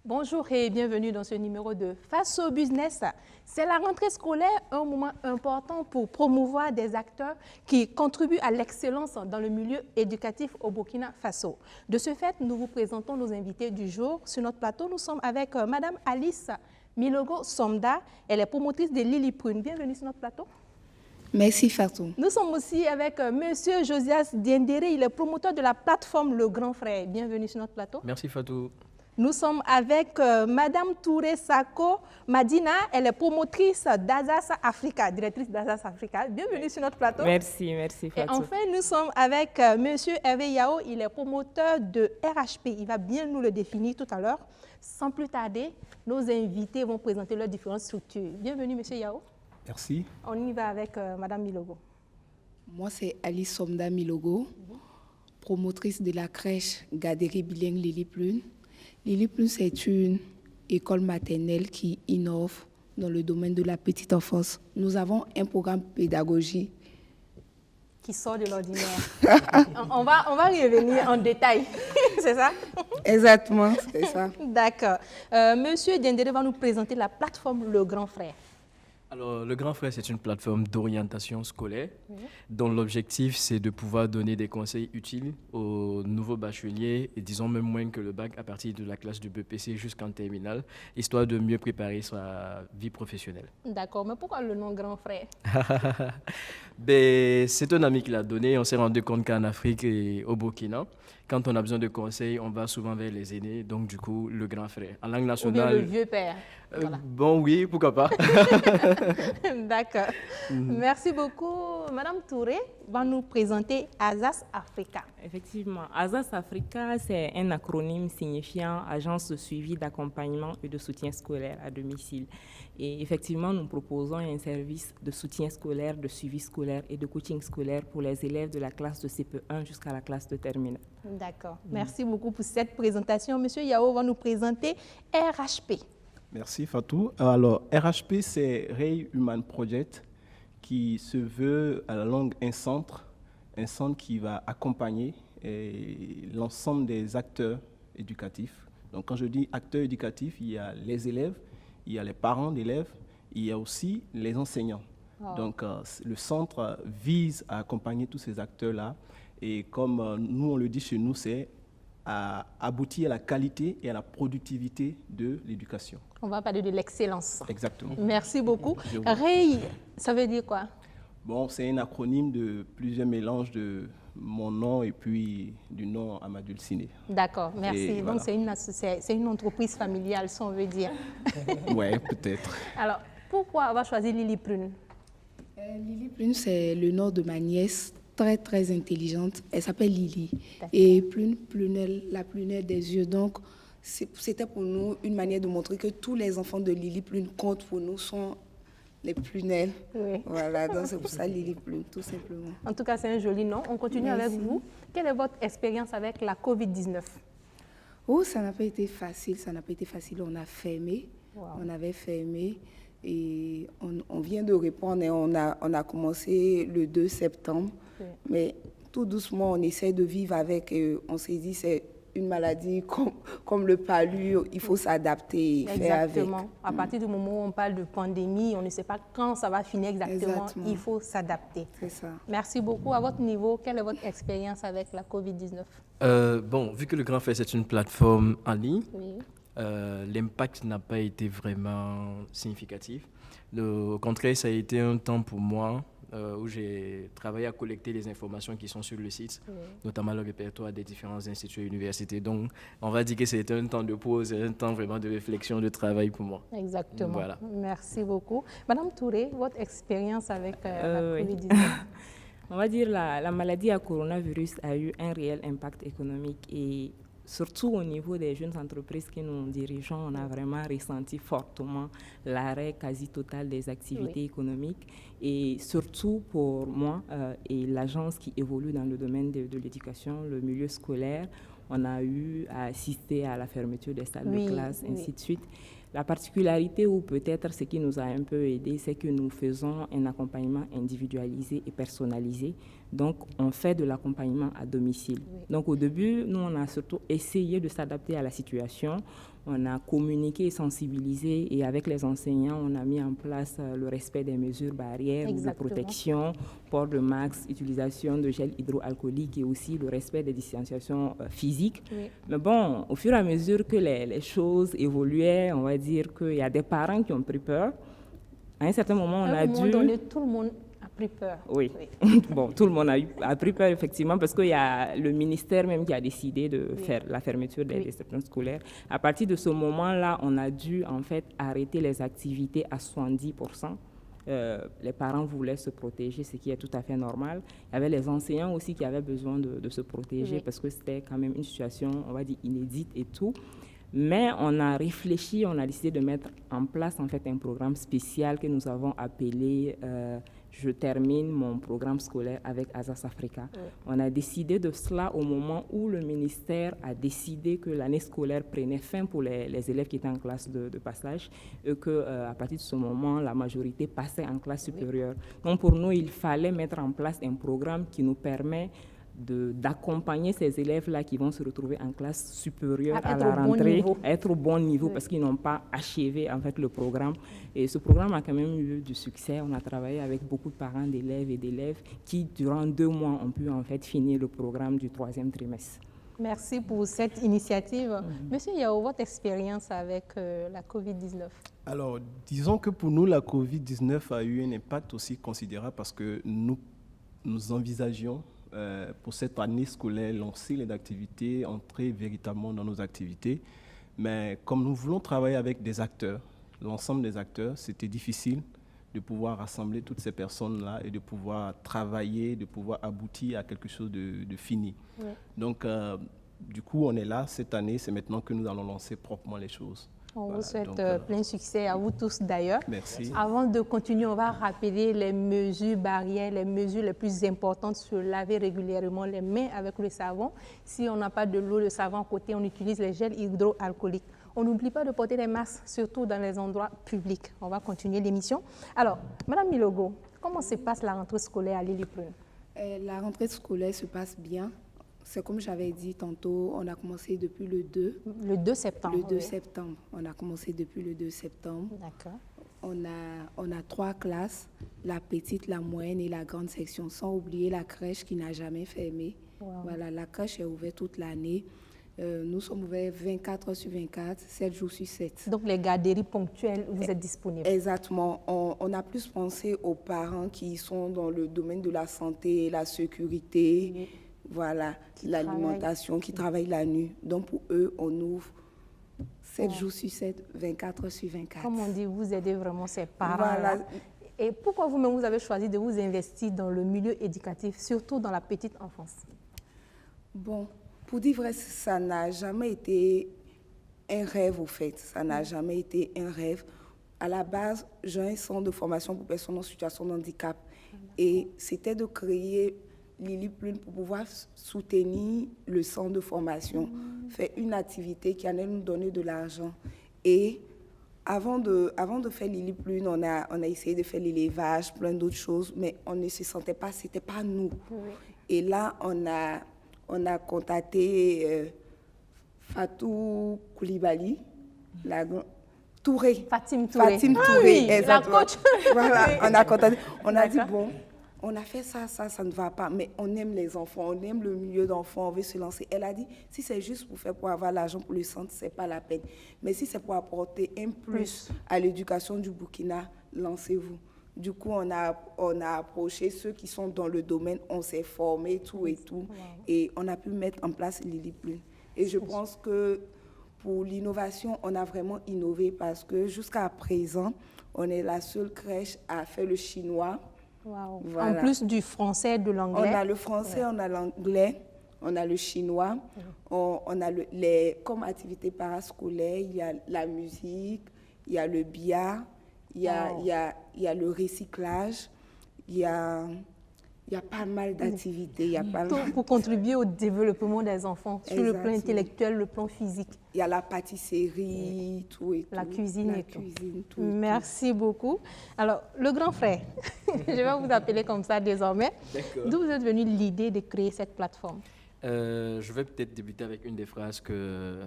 Bonjour et bienvenue dans ce numéro de Face au Business. C'est la rentrée scolaire, un moment important pour promouvoir des acteurs qui contribuent à l'excellence dans le milieu éducatif au Burkina Faso. De ce fait, nous vous présentons nos invités du jour. Sur notre plateau, nous sommes avec Madame Alice Milogo Somda. Elle est promotrice de Lili Prune. Bienvenue sur notre plateau. Merci Fatou. Nous sommes aussi avec Monsieur Josias Diendere. Il est promoteur de la plateforme Le Grand Frère. Bienvenue sur notre plateau. Merci Fatou. Nous sommes avec Madame Touré Sako Madina, elle est promotrice d'Azas Africa, directrice d'Azas Africa. Bienvenue sur notre plateau. Merci Fatou. Et enfin, nous sommes avec Monsieur Hervé Yao, il est promoteur de RHP. Il va bien nous le définir tout à l'heure. Sans plus tarder, nos invités vont présenter leurs différentes structures. Bienvenue Monsieur Yao. Merci. On y va avec Madame Milogo. Moi, c'est Alice Somda Milogo, promotrice de la crèche Gaderi Bilingue Lili Plune. Lili Plune, c'est une école maternelle qui innove dans le domaine de la petite enfance. Nous avons un programme pédagogique qui sort de l'ordinaire. on va revenir en détail, c'est ça? Exactement, c'est ça. D'accord. Monsieur Diendere va nous présenter la plateforme Le Grand Frère. Alors, Le Grand Frère, c'est une plateforme d'orientation scolaire dont l'objectif, c'est de pouvoir donner des conseils utiles aux nouveaux bacheliers et disons même moins que le bac à partir de la classe du BPC jusqu'en terminale, histoire de mieux préparer sa vie professionnelle. D'accord, mais pourquoi le nom Grand Frère? C'est un ami qui l'a donné. On s'est rendu compte qu'en Afrique et au Burkina, quand on a besoin de conseils, on va souvent vers les aînés, donc du coup, le grand frère. En langue nationale... Ou bien le vieux père. Voilà. Bon, oui, pourquoi pas. D'accord. Merci beaucoup. Madame Touré va nous présenter Azas Africa. Effectivement, Azas Africa, c'est un acronyme signifiant Agence de suivi, d'accompagnement et de soutien scolaire à domicile. Et effectivement, nous proposons un service de soutien scolaire, de suivi scolaire et de coaching scolaire pour les élèves de la classe de CP1 jusqu'à la classe de terminale. D'accord. Merci beaucoup pour cette présentation. Monsieur Yao va nous présenter RHP. Merci Fatou. Alors, RHP, c'est Ray Human Project, qui se veut à la longue un centre qui va accompagner l'ensemble des acteurs éducatifs. Donc, quand je dis acteurs éducatifs, il y a les élèves, il y a les parents d'élèves, il y a aussi les enseignants. Oh. Donc, le centre vise à accompagner tous ces acteurs-là. Et comme nous, on le dit chez nous, c'est à aboutir à la qualité et à la productivité de l'éducation. On va parler de l'excellence. Exactement. Merci beaucoup. Ray, ça veut dire quoi? Bon, c'est un acronyme de plusieurs mélanges de mon nom et puis du nom Amadou Dulciné. D'accord, merci. Et donc, voilà. c'est une entreprise familiale, si on veut dire. Oui, peut-être. Alors, pourquoi avoir choisi Lili Prune? Lili Prune, c'est le nom de ma nièce, très intelligente. Elle s'appelle Lili. Et Prune, la prunelle des yeux. Donc, c'était pour nous une manière de montrer que tous les enfants de Lili Prune comptent pour nous, sont les prunelles. Oui. Voilà, donc c'est pour ça Lili Prune, tout simplement. En tout cas, c'est un joli nom. On continue avec vous. Quelle est votre expérience avec la COVID-19? Oh, ça n'a pas été facile, On a fermé, On avait fermé. Et on vient de répondre et on a commencé le 2 septembre. Oui. Mais tout doucement, on essaie de vivre avec. On s'est dit, c'est une maladie comme le palu, il faut s'adapter et faire avec. Exactement. À partir du moment où on parle de pandémie, on ne sait pas quand ça va finir exactement. Il faut s'adapter. C'est ça. Merci beaucoup. À votre niveau, quelle est votre expérience avec la COVID-19? Bon, vu que le Grand Frère, c'est une plateforme en ligne, oui. L'impact n'a pas été vraiment significatif. Au contraire, ça a été un temps pour moi où j'ai travaillé à collecter les informations qui sont sur le site, notamment le répertoire des différents instituts et universités. Donc, on va dire que c'était un temps de pause et un temps vraiment de réflexion, de travail pour moi. Exactement. Voilà. Merci beaucoup. Madame Touré, votre expérience avec la COVID-19? On va dire la maladie à coronavirus a eu un réel impact économique et surtout au niveau des jeunes entreprises que nous dirigeons, on a vraiment ressenti fortement l'arrêt quasi total des activités économiques. Et surtout pour moi et l'agence qui évolue dans le domaine de l'éducation, le milieu scolaire, on a eu à assister à la fermeture des salles de classe, ainsi de suite. La particularité, ou peut-être ce qui nous a un peu aidé, c'est que nous faisons un accompagnement individualisé et personnalisé. Donc, on fait de l'accompagnement à domicile. Oui. Donc, au début, nous, on a surtout essayé de s'adapter à la situation. On a communiqué et sensibilisé, et avec les enseignants, on a mis en place le respect des mesures barrières ou de protection, port de masque, utilisation de gel hydroalcoolique et aussi le respect des distanciations physiques. Oui. Mais bon, au fur et à mesure que les choses évoluaient, on va dire qu'il y a des parents qui ont pris peur. À un certain moment, on a dû... À un moment donné, tout le monde a pris peur. Oui. Bon, tout le monde a pris peur, effectivement, parce qu'il y a le ministère même qui a décidé de faire la fermeture des établissements scolaires. À partir de ce moment-là, on a dû, en fait, arrêter les activités à 70%. Les parents voulaient se protéger, ce qui est tout à fait normal. Il y avait les enseignants aussi qui avaient besoin de se protéger parce que c'était quand même une situation, on va dire, inédite et tout. Mais on a réfléchi, on a décidé de mettre en place en fait un programme spécial que nous avons appelé Je termine mon programme scolaire avec Azas Africa. Oui. On a décidé de cela au moment où le ministère a décidé que l'année scolaire prenait fin pour les élèves qui étaient en classe de passage et qu'à partir de ce moment, la majorité passait en classe supérieure. Donc pour nous, il fallait mettre en place un programme qui nous permet d'accompagner ces élèves-là qui vont se retrouver en classe supérieure à la rentrée, à être au bon niveau parce qu'ils n'ont pas achevé en fait le programme. Et ce programme a quand même eu du succès. On a travaillé avec beaucoup de parents d'élèves et d'élèves qui, durant 2 mois, ont pu en fait finir le programme du 3e trimestre. Merci pour cette initiative. Monsieur Yao, votre expérience avec la COVID-19? Alors, disons que pour nous, la COVID-19 a eu un impact aussi considérable parce que nous envisagions pour cette année scolaire, lancer les activités, entrer véritablement dans nos activités. Mais comme nous voulons travailler avec des acteurs, l'ensemble des acteurs, c'était difficile de pouvoir rassembler toutes ces personnes-là et de pouvoir travailler, de pouvoir aboutir à quelque chose de fini. Oui. Donc, du coup, on est là cette année, c'est maintenant que nous allons lancer proprement les choses. On vous souhaite plein succès à vous tous d'ailleurs. Merci. Avant de continuer, on va rappeler les mesures barrières, les mesures les plus importantes, se laver régulièrement les mains avec le savon. Si on n'a pas de l'eau, de savon à côté, on utilise les gels hydroalcooliques. On n'oublie pas de porter des masques, surtout dans les endroits publics. On va continuer l'émission. Alors, Madame Milogo, comment se passe la rentrée scolaire à Lili Prune? La rentrée scolaire se passe bien. C'est comme j'avais dit tantôt, on a commencé depuis le 2. Le 2 septembre. Le 2 septembre. On a commencé depuis le 2 septembre. D'accord. On a 3 classes, la petite, la moyenne et la grande section, sans oublier la crèche qui n'a jamais fermé. Wow. Voilà, la crèche est ouverte toute l'année. Nous sommes ouverts 24 heures sur 24, 7 jours sur 7. Donc les garderies ponctuelles, vous êtes disponibles? Exactement. On a plus pensé aux parents qui sont dans le domaine de la santé, la sécurité. Oui. Voilà, l'alimentation, qui travaille la nuit. Donc, pour eux, on ouvre 7 jours sur 7, 24 heures sur 24. Comme on dit, vous aidez vraiment ces parents-là. Voilà. Et pourquoi vous-même, vous avez choisi de vous investir dans le milieu éducatif, surtout dans la petite enfance? Bon, pour dire vrai, ça n'a jamais été un rêve, au fait. Ça n'a jamais été un rêve. À la base, j'ai un centre de formation pour personnes en situation de handicap. Et c'était de créer Lili Prune pour pouvoir soutenir le centre de formation, faire une activité qui allait nous donner de l'argent. Et avant de faire Lili Prune, on a essayé de faire l'élevage, plein d'autres choses, mais on ne se sentait pas, c'était pas nous. Oui. Et là, on a contacté Fatou Koulibaly, Fatim Touré. Ah oui, exactement. La coach. Voilà, on a contacté, on a dit bon, on a fait ça ne va pas, mais on aime les enfants, on aime le milieu d'enfants, on veut se lancer. Elle a dit, si c'est juste pour avoir l'argent pour le centre, c'est pas la peine. Mais si c'est pour apporter un plus à l'éducation du Burkina, lancez-vous. Du coup, on a approché ceux qui sont dans le domaine, on s'est formé, tout et tout, et on a pu mettre en place Lili Prune. Et je pense que pour l'innovation, on a vraiment innové parce que jusqu'à présent, on est la seule crèche à faire le chinois. Wow. Voilà. En plus du français et de l'anglais. On a le français, on a l'anglais, on a le chinois, on a comme activité parascolaire, il y a la musique, il y a le billard, il y a le recyclage, il y a Il y a pas mal d'activités, il y a pas mal. Pour contribuer au développement des enfants, sur le plan Exactement. intellectuel, le plan physique. Il y a la pâtisserie, tout et tout. La cuisine La et tout. cuisine, tout. Merci beaucoup. Alors, le grand frère, je vais vous appeler comme ça désormais. D'accord. D'où vous êtes venu l'idée de créer cette plateforme? Je vais peut-être débuter avec une des phrases que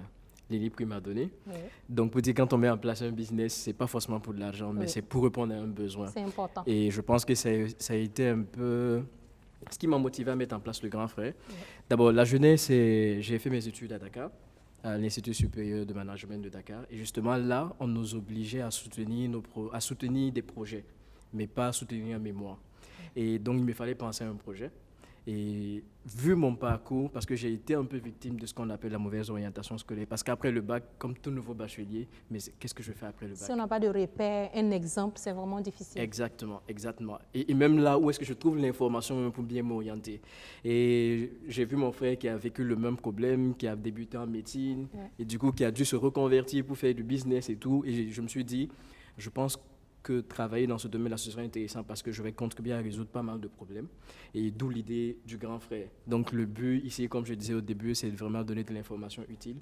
Lily Prix m'a donnée. Oui. Donc, pour dire, quand on met en place un business, c'est pas forcément pour de l'argent, mais Oui. c'est pour répondre à un besoin. C'est important. Et je pense que ça a été un peu ce qui m'a motivé à mettre en place le grand frère. D'abord, la jeunesse, j'ai fait mes études à Dakar, à l'Institut supérieur de management de Dakar. Et justement, là, on nous obligeait à soutenir, à soutenir des projets, mais pas à soutenir un mémoire. Et donc, il me fallait penser à un projet. Et vu mon parcours, parce que j'ai été un peu victime de ce qu'on appelle la mauvaise orientation scolaire, parce qu'après le bac, comme tout nouveau bachelier, mais qu'est-ce que je fais après le bac? Si on n'a pas de repère, un exemple, c'est vraiment difficile. Exactement, exactement. Et même là, où est-ce que je trouve l'information pour bien m'orienter? Et j'ai vu mon frère qui a vécu le même problème, qui a débuté en médecine, et du coup, qui a dû se reconvertir pour faire du business et tout. Et je me suis dit, je pense que travailler dans ce domaine-là, ce serait intéressant parce que je vais contribuer à résoudre pas mal de problèmes. Et d'où l'idée du grand frère. Donc le but ici, comme je disais au début, c'est vraiment donner de l'information utile,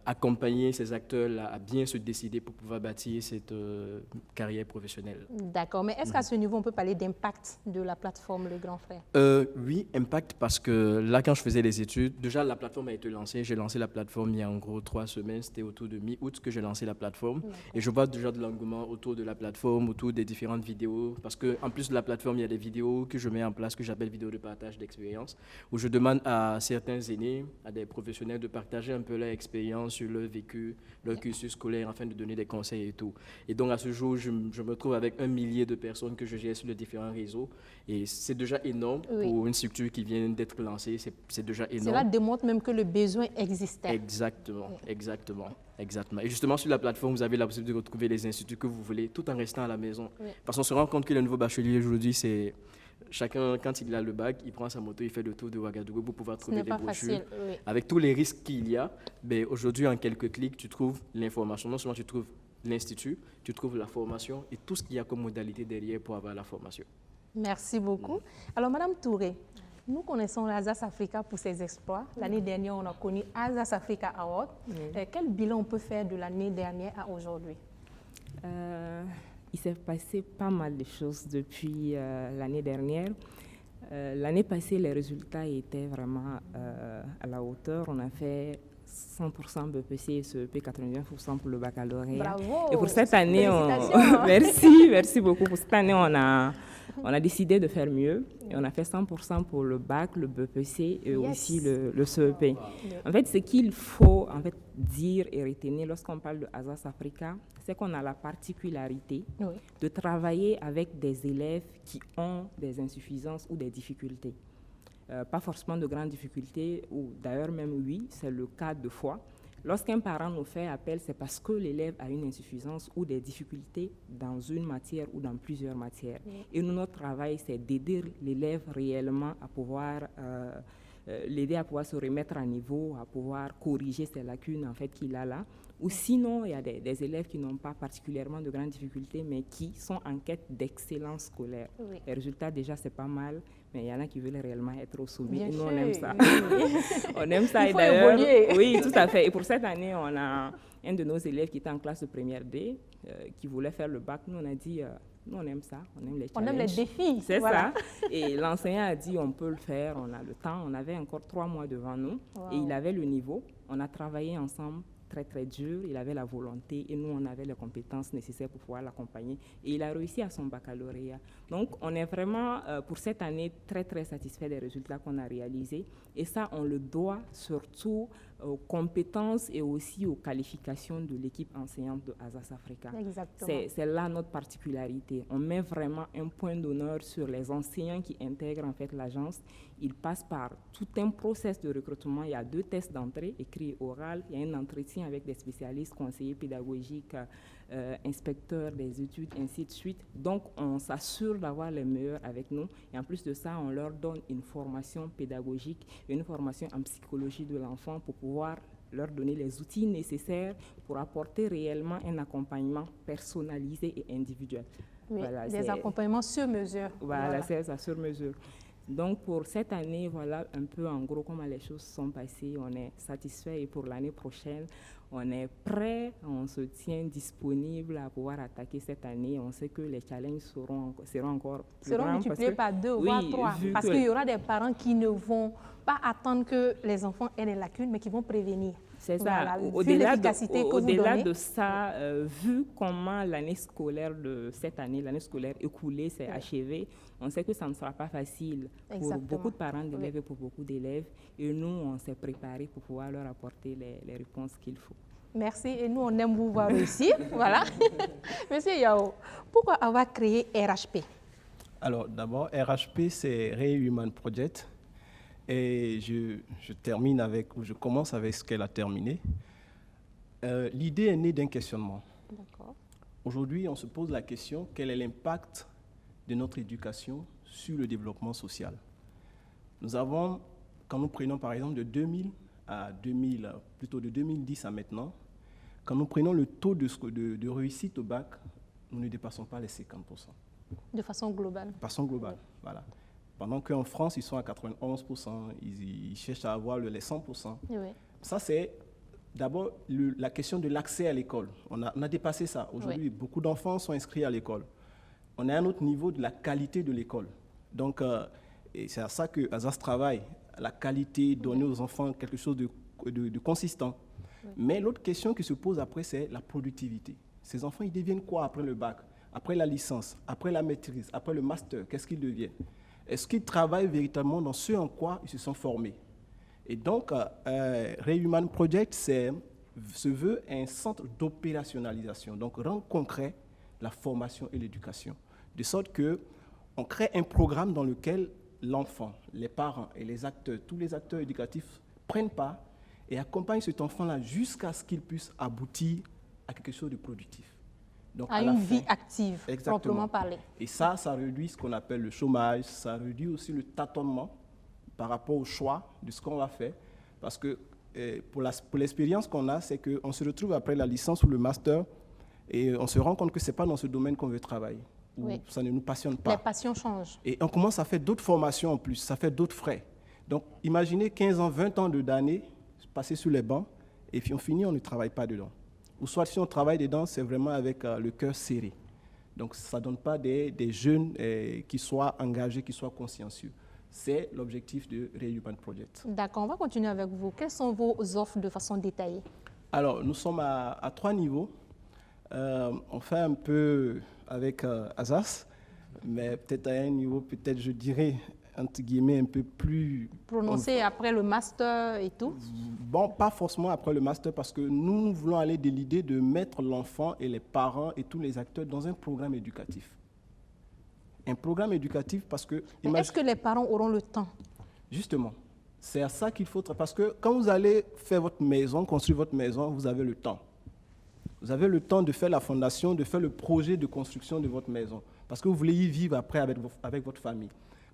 accompagner ces acteurs-là à bien se décider pour pouvoir bâtir cette carrière professionnelle. D'accord, mais est-ce qu'à ce niveau, on peut parler d'impact de la plateforme Le Grand Frère? Oui, impact parce que là, quand je faisais les études, déjà la plateforme a été lancée. J'ai lancé la plateforme il y a en gros 3 semaines, c'était autour de mi-août que j'ai lancé la plateforme. Et je vois déjà de l'engouement autour de la plateforme, autour des différentes vidéos. Parce qu'en plus de la plateforme, il y a des vidéos que je mets en place, que j'appelle vidéos de partage d'expérience, où je demande à certains aînés, à des professionnels de partager un peu leur expérience sur leur vécu, leur cursus scolaire, afin de donner des conseils et tout. Et donc à ce jour, je me trouve avec 1 millier de personnes que je gère sur les différents réseaux. Et c'est déjà énorme pour une structure qui vient d'être lancée, c'est déjà énorme. Cela démontre même que le besoin existait. Exactement, exactement. Exactement. Et justement, sur la plateforme, vous avez la possibilité de retrouver les instituts que vous voulez, tout en restant à la maison. Parce qu'on se rend compte que le nouveau bachelier aujourd'hui, c'est chacun, quand il a le bac, il prend sa moto, il fait le tour de Ouagadougou pour pouvoir trouver des brochures. Avec tous les risques qu'il y a, ben, aujourd'hui, en quelques clics, tu trouves l'information. Non seulement tu trouves l'institut, tu trouves la formation et tout ce qu'il y a comme modalité derrière pour avoir la formation. Merci beaucoup. Alors, Madame Touré, nous connaissons l'Azas Africa pour ses exploits. L'année dernière, on a connu Azas Africa Award. Quel bilan on peut faire de l'année dernière à aujourd'hui? Il s'est passé pas mal de choses depuis l'année dernière. L'année passée, les résultats étaient vraiment à la hauteur. On a fait 100% BPC et CEP, 81% pour le baccalauréat. Bravo! Et pour cette année, merci beaucoup. Pour cette année, on a décidé de faire mieux. Et on a fait 100% pour le bac, le BPC et aussi le CEP. En fait, ce qu'il faut dire et retenir lorsqu'on parle de Azas Africa, c'est qu'on a la particularité de travailler avec des élèves qui ont des insuffisances ou des difficultés. Pas forcément de grandes difficultés, ou d'ailleurs même oui, c'est le cas de fois. Lorsqu'un parent nous fait appel, c'est parce que l'élève a une insuffisance ou des difficultés dans une matière ou dans plusieurs matières. Et nous, notre travail, c'est d'aider l'élève réellement à pouvoir l'aider à pouvoir se remettre à niveau, à pouvoir corriger ces lacunes en fait qu'il a là. Ou sinon, il y a des élèves qui n'ont pas particulièrement de grandes difficultés, mais qui sont en quête d'excellence scolaire. Les résultats, déjà, c'est pas mal, mais il y en a qui veulent réellement être au sommet. Et nous, on aime ça. On aime ça. Il et faut d'ailleurs, évoluer. oui, tout à fait. Et pour cette année, on a un de nos élèves qui était en classe de première D, qui voulait faire le bac. Nous, on a dit... nous, on aime ça, on aime les challenges. On aime les défis. C'est ça. Et l'enseignant a dit, on peut le faire, on a le temps. On avait encore 3 mois devant nous et il avait le niveau. On a travaillé ensemble très, très dur. Il avait la volonté et nous, on avait les compétences nécessaires pour pouvoir l'accompagner. Et il a réussi à son baccalauréat. Donc, on est vraiment, pour cette année, très, très satisfait des résultats qu'on a réalisés. Et ça, on le doit surtout aux compétences et aussi aux qualifications de l'équipe enseignante de Azas Africa. Exactement. C'est là notre particularité. On met vraiment un point d'honneur sur les enseignants qui intègrent en fait l'agence. Ils passent par tout un process de recrutement. Il y a 2 tests d'entrée, écrit et oral. Il y a un entretien avec des spécialistes, conseillers pédagogiques, inspecteurs des études, ainsi de suite. Donc, on s'assure d'avoir les meilleurs avec nous. Et en plus de ça, on leur donne une formation pédagogique, une formation en psychologie de l'enfant pour pouvoir leur donner les outils nécessaires pour apporter réellement un accompagnement personnalisé et individuel. Oui, voilà, des accompagnements sur mesure. Voilà, c'est ça, sur mesure. Donc pour cette année, voilà un peu en gros comment les choses sont passées. On est satisfait et pour l'année prochaine, on est prêt, on se tient disponible à pouvoir attaquer cette année. On sait que les challenges seront encore plus grands. Multipliés par 2 voire 3. Parce qu'il y aura des parents qui ne vont pas attendre que les enfants aient des lacunes, mais qui vont prévenir. C'est ça. Voilà, Au-delà de ça, vu comment l'année scolaire de cette année, l'année scolaire écoulée s'est achevée, on sait que ça ne sera pas facile pour beaucoup de parents d'élèves et pour beaucoup d'élèves. Et nous, on s'est préparés pour pouvoir leur apporter les réponses qu'il faut. Merci. Et nous, on aime vous voir réussir. Voilà. Monsieur Yao, pourquoi avoir créé RHP? Alors, d'abord, RHP, c'est Ray Human Project. Et je termine avec, ou je commence avec ce qu'elle a terminé. L'idée est née d'un questionnement. Aujourd'hui, on se pose la question, quel est l'impact de notre éducation sur le développement social? Nous avons, quand nous prenons par exemple de 2000 à 2000, plutôt de 2010 à maintenant, quand nous prenons le taux de réussite au bac, nous ne dépassons pas les 50%. De façon globale. De façon globale, voilà. Pendant qu'en France, ils sont à 91%, ils cherchent à avoir les 100%. Oui. Ça, c'est d'abord la question de l'accès à l'école. On a dépassé ça. Aujourd'hui, beaucoup d'enfants sont inscrits à l'école. On est à un autre niveau de la qualité de l'école. Donc, et c'est à ça que Azas travaille, la qualité, donner aux enfants quelque chose de consistant. Oui. Mais l'autre question qui se pose après, c'est la productivité. Ces enfants, ils deviennent quoi après le bac, après la licence, après la maîtrise, après le master? Qu'est-ce qu'ils deviennent? Est-ce qu'ils travaillent véritablement dans ce en quoi ils se sont formés? Et donc, Ray Human Project se veut un centre d'opérationnalisation, donc rendre concret la formation et l'éducation, de sorte qu'on crée un programme dans lequel l'enfant, les parents et les acteurs, tous les acteurs éducatifs prennent part et accompagnent cet enfant-là jusqu'à ce qu'il puisse aboutir à quelque chose de productif. Donc, à une vie active, proprement parler. Et ça réduit ce qu'on appelle le chômage, ça réduit aussi le tâtonnement par rapport au choix de ce qu'on va faire. Parce que pour l'expérience qu'on a, c'est qu'on se retrouve après la licence ou le master et on se rend compte que ce n'est pas dans ce domaine qu'on veut travailler, ou ça ne nous passionne pas. Les passions changent. Et on commence à faire d'autres formations en plus, ça fait d'autres frais. Donc imaginez 15 ans, 20 ans d'années passées sur les bancs et puis on finit, on ne travaille pas dedans. Ou soit si on travaille dedans, c'est vraiment avec le cœur serré. Donc ça ne donne pas des jeunes qui soient engagés, qui soient consciencieux. C'est l'objectif de Ray Human Project. D'accord, on va continuer avec vous. Quelles sont vos offres de façon détaillée? Alors, nous sommes à 3 niveaux. On fait un peu avec Azas, mais peut-être à un niveau, peut-être je dirais, entre guillemets, un peu plus... Prononcé après le master et tout? Bon, pas forcément après le master, parce que nous voulons aller de l'idée de mettre l'enfant et les parents et tous les acteurs dans un programme éducatif. Un programme éducatif parce que... Est-ce que les parents auront le temps? Justement, c'est à ça qu'il faut... Parce que quand vous allez faire votre maison, construire votre maison, vous avez le temps. Vous avez le temps de faire la fondation, de faire le projet de construction de votre maison. Parce que vous voulez y vivre après avec votre famille.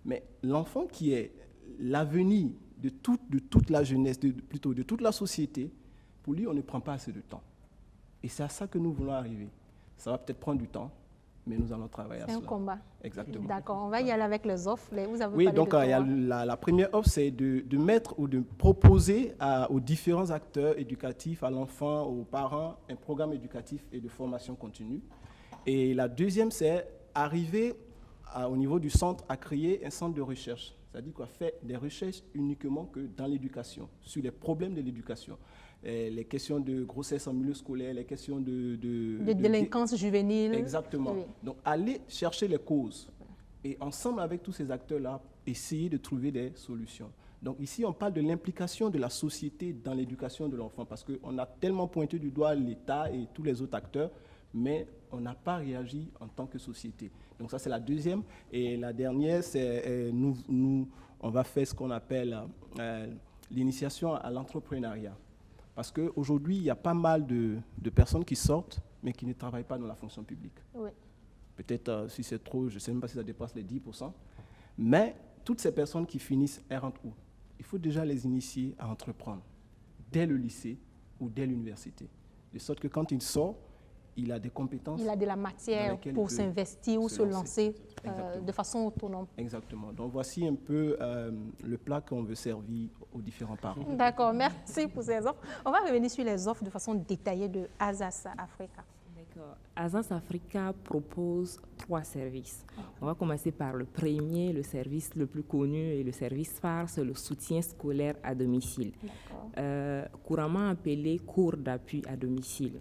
Mais l'enfant qui est l'avenir de toute la jeunesse, plutôt de toute la société, pour lui, on ne prend pas assez de temps. Et c'est à ça que nous voulons arriver. Ça va peut-être prendre du temps, mais nous allons travailler à cela. C'est un combat. Exactement. D'accord, on va y aller avec les offres. Vous avez oui, donc il y a la première offre, c'est de mettre ou de proposer aux différents acteurs éducatifs, à l'enfant, aux parents, un programme éducatif et de formation continue. Et la deuxième, c'est arriver au niveau du centre à créer un centre de recherche. C'est-à-dire qu'on fait des recherches uniquement que dans l'éducation, sur les problèmes de l'éducation. Les questions de grossesse en milieu scolaire, les questions de délinquance juvénile. Exactement. Oui. Donc, aller chercher les causes et ensemble avec tous ces acteurs-là, essayer de trouver des solutions. Donc, ici, on parle de l'implication de la société dans l'éducation de l'enfant parce qu'on a tellement pointé du doigt l'État et tous les autres acteurs, mais on n'a pas réagi en tant que société. Donc, ça, c'est la deuxième. Et la dernière, c'est on va faire ce qu'on appelle l'initiation à l'entrepreneuriat. Parce qu'aujourd'hui, il y a pas mal de personnes qui sortent, mais qui ne travaillent pas dans la fonction publique. Oui. Peut-être, si c'est trop, je ne sais même pas si ça dépasse les 10%. Mais toutes ces personnes qui finissent, elles rentrent où? Il faut déjà les initier à entreprendre, dès le lycée ou dès l'université. De sorte que quand ils sortent, il a des compétences. Il a de la matière lesquelles pour il peut s'investir ou se lancer de façon autonome. Exactement. Donc, voici un peu le plat qu'on veut servir aux différents parents. D'accord, merci pour ces offres. On va revenir sur les offres de façon détaillée de Azas Africa. D'accord. Azas Africa propose 3 services. On va commencer par le premier, le service le plus connu et le service phare, c'est le soutien scolaire à domicile. Couramment appelé cours d'appui à domicile.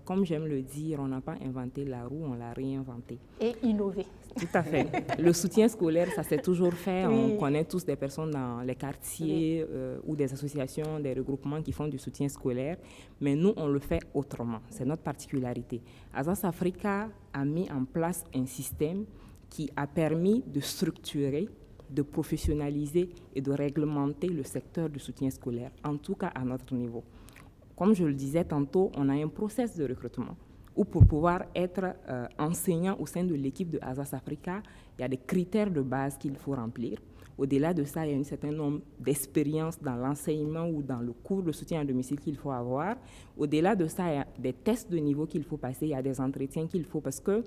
Comme j'aime le dire, on n'a pas inventé la roue, on l'a réinventée. Et innové. Tout à fait. Le soutien scolaire, ça s'est toujours fait. Oui. On connaît tous des personnes dans les quartiers ou des associations, des regroupements qui font du soutien scolaire. Mais nous, on le fait autrement. C'est notre particularité. Azas Africa a mis en place un système qui a permis de structurer, de professionnaliser et de réglementer le secteur du soutien scolaire, en tout cas à notre niveau. Comme je le disais tantôt, on a un process de recrutement où pour pouvoir être enseignant au sein de l'équipe de Azas Africa, il y a des critères de base qu'il faut remplir. Au-delà de ça, il y a un certain nombre d'expériences dans l'enseignement ou dans le cours de soutien à domicile qu'il faut avoir. Au-delà de ça, il y a des tests de niveau qu'il faut passer, il y a des entretiens qu'il faut parce que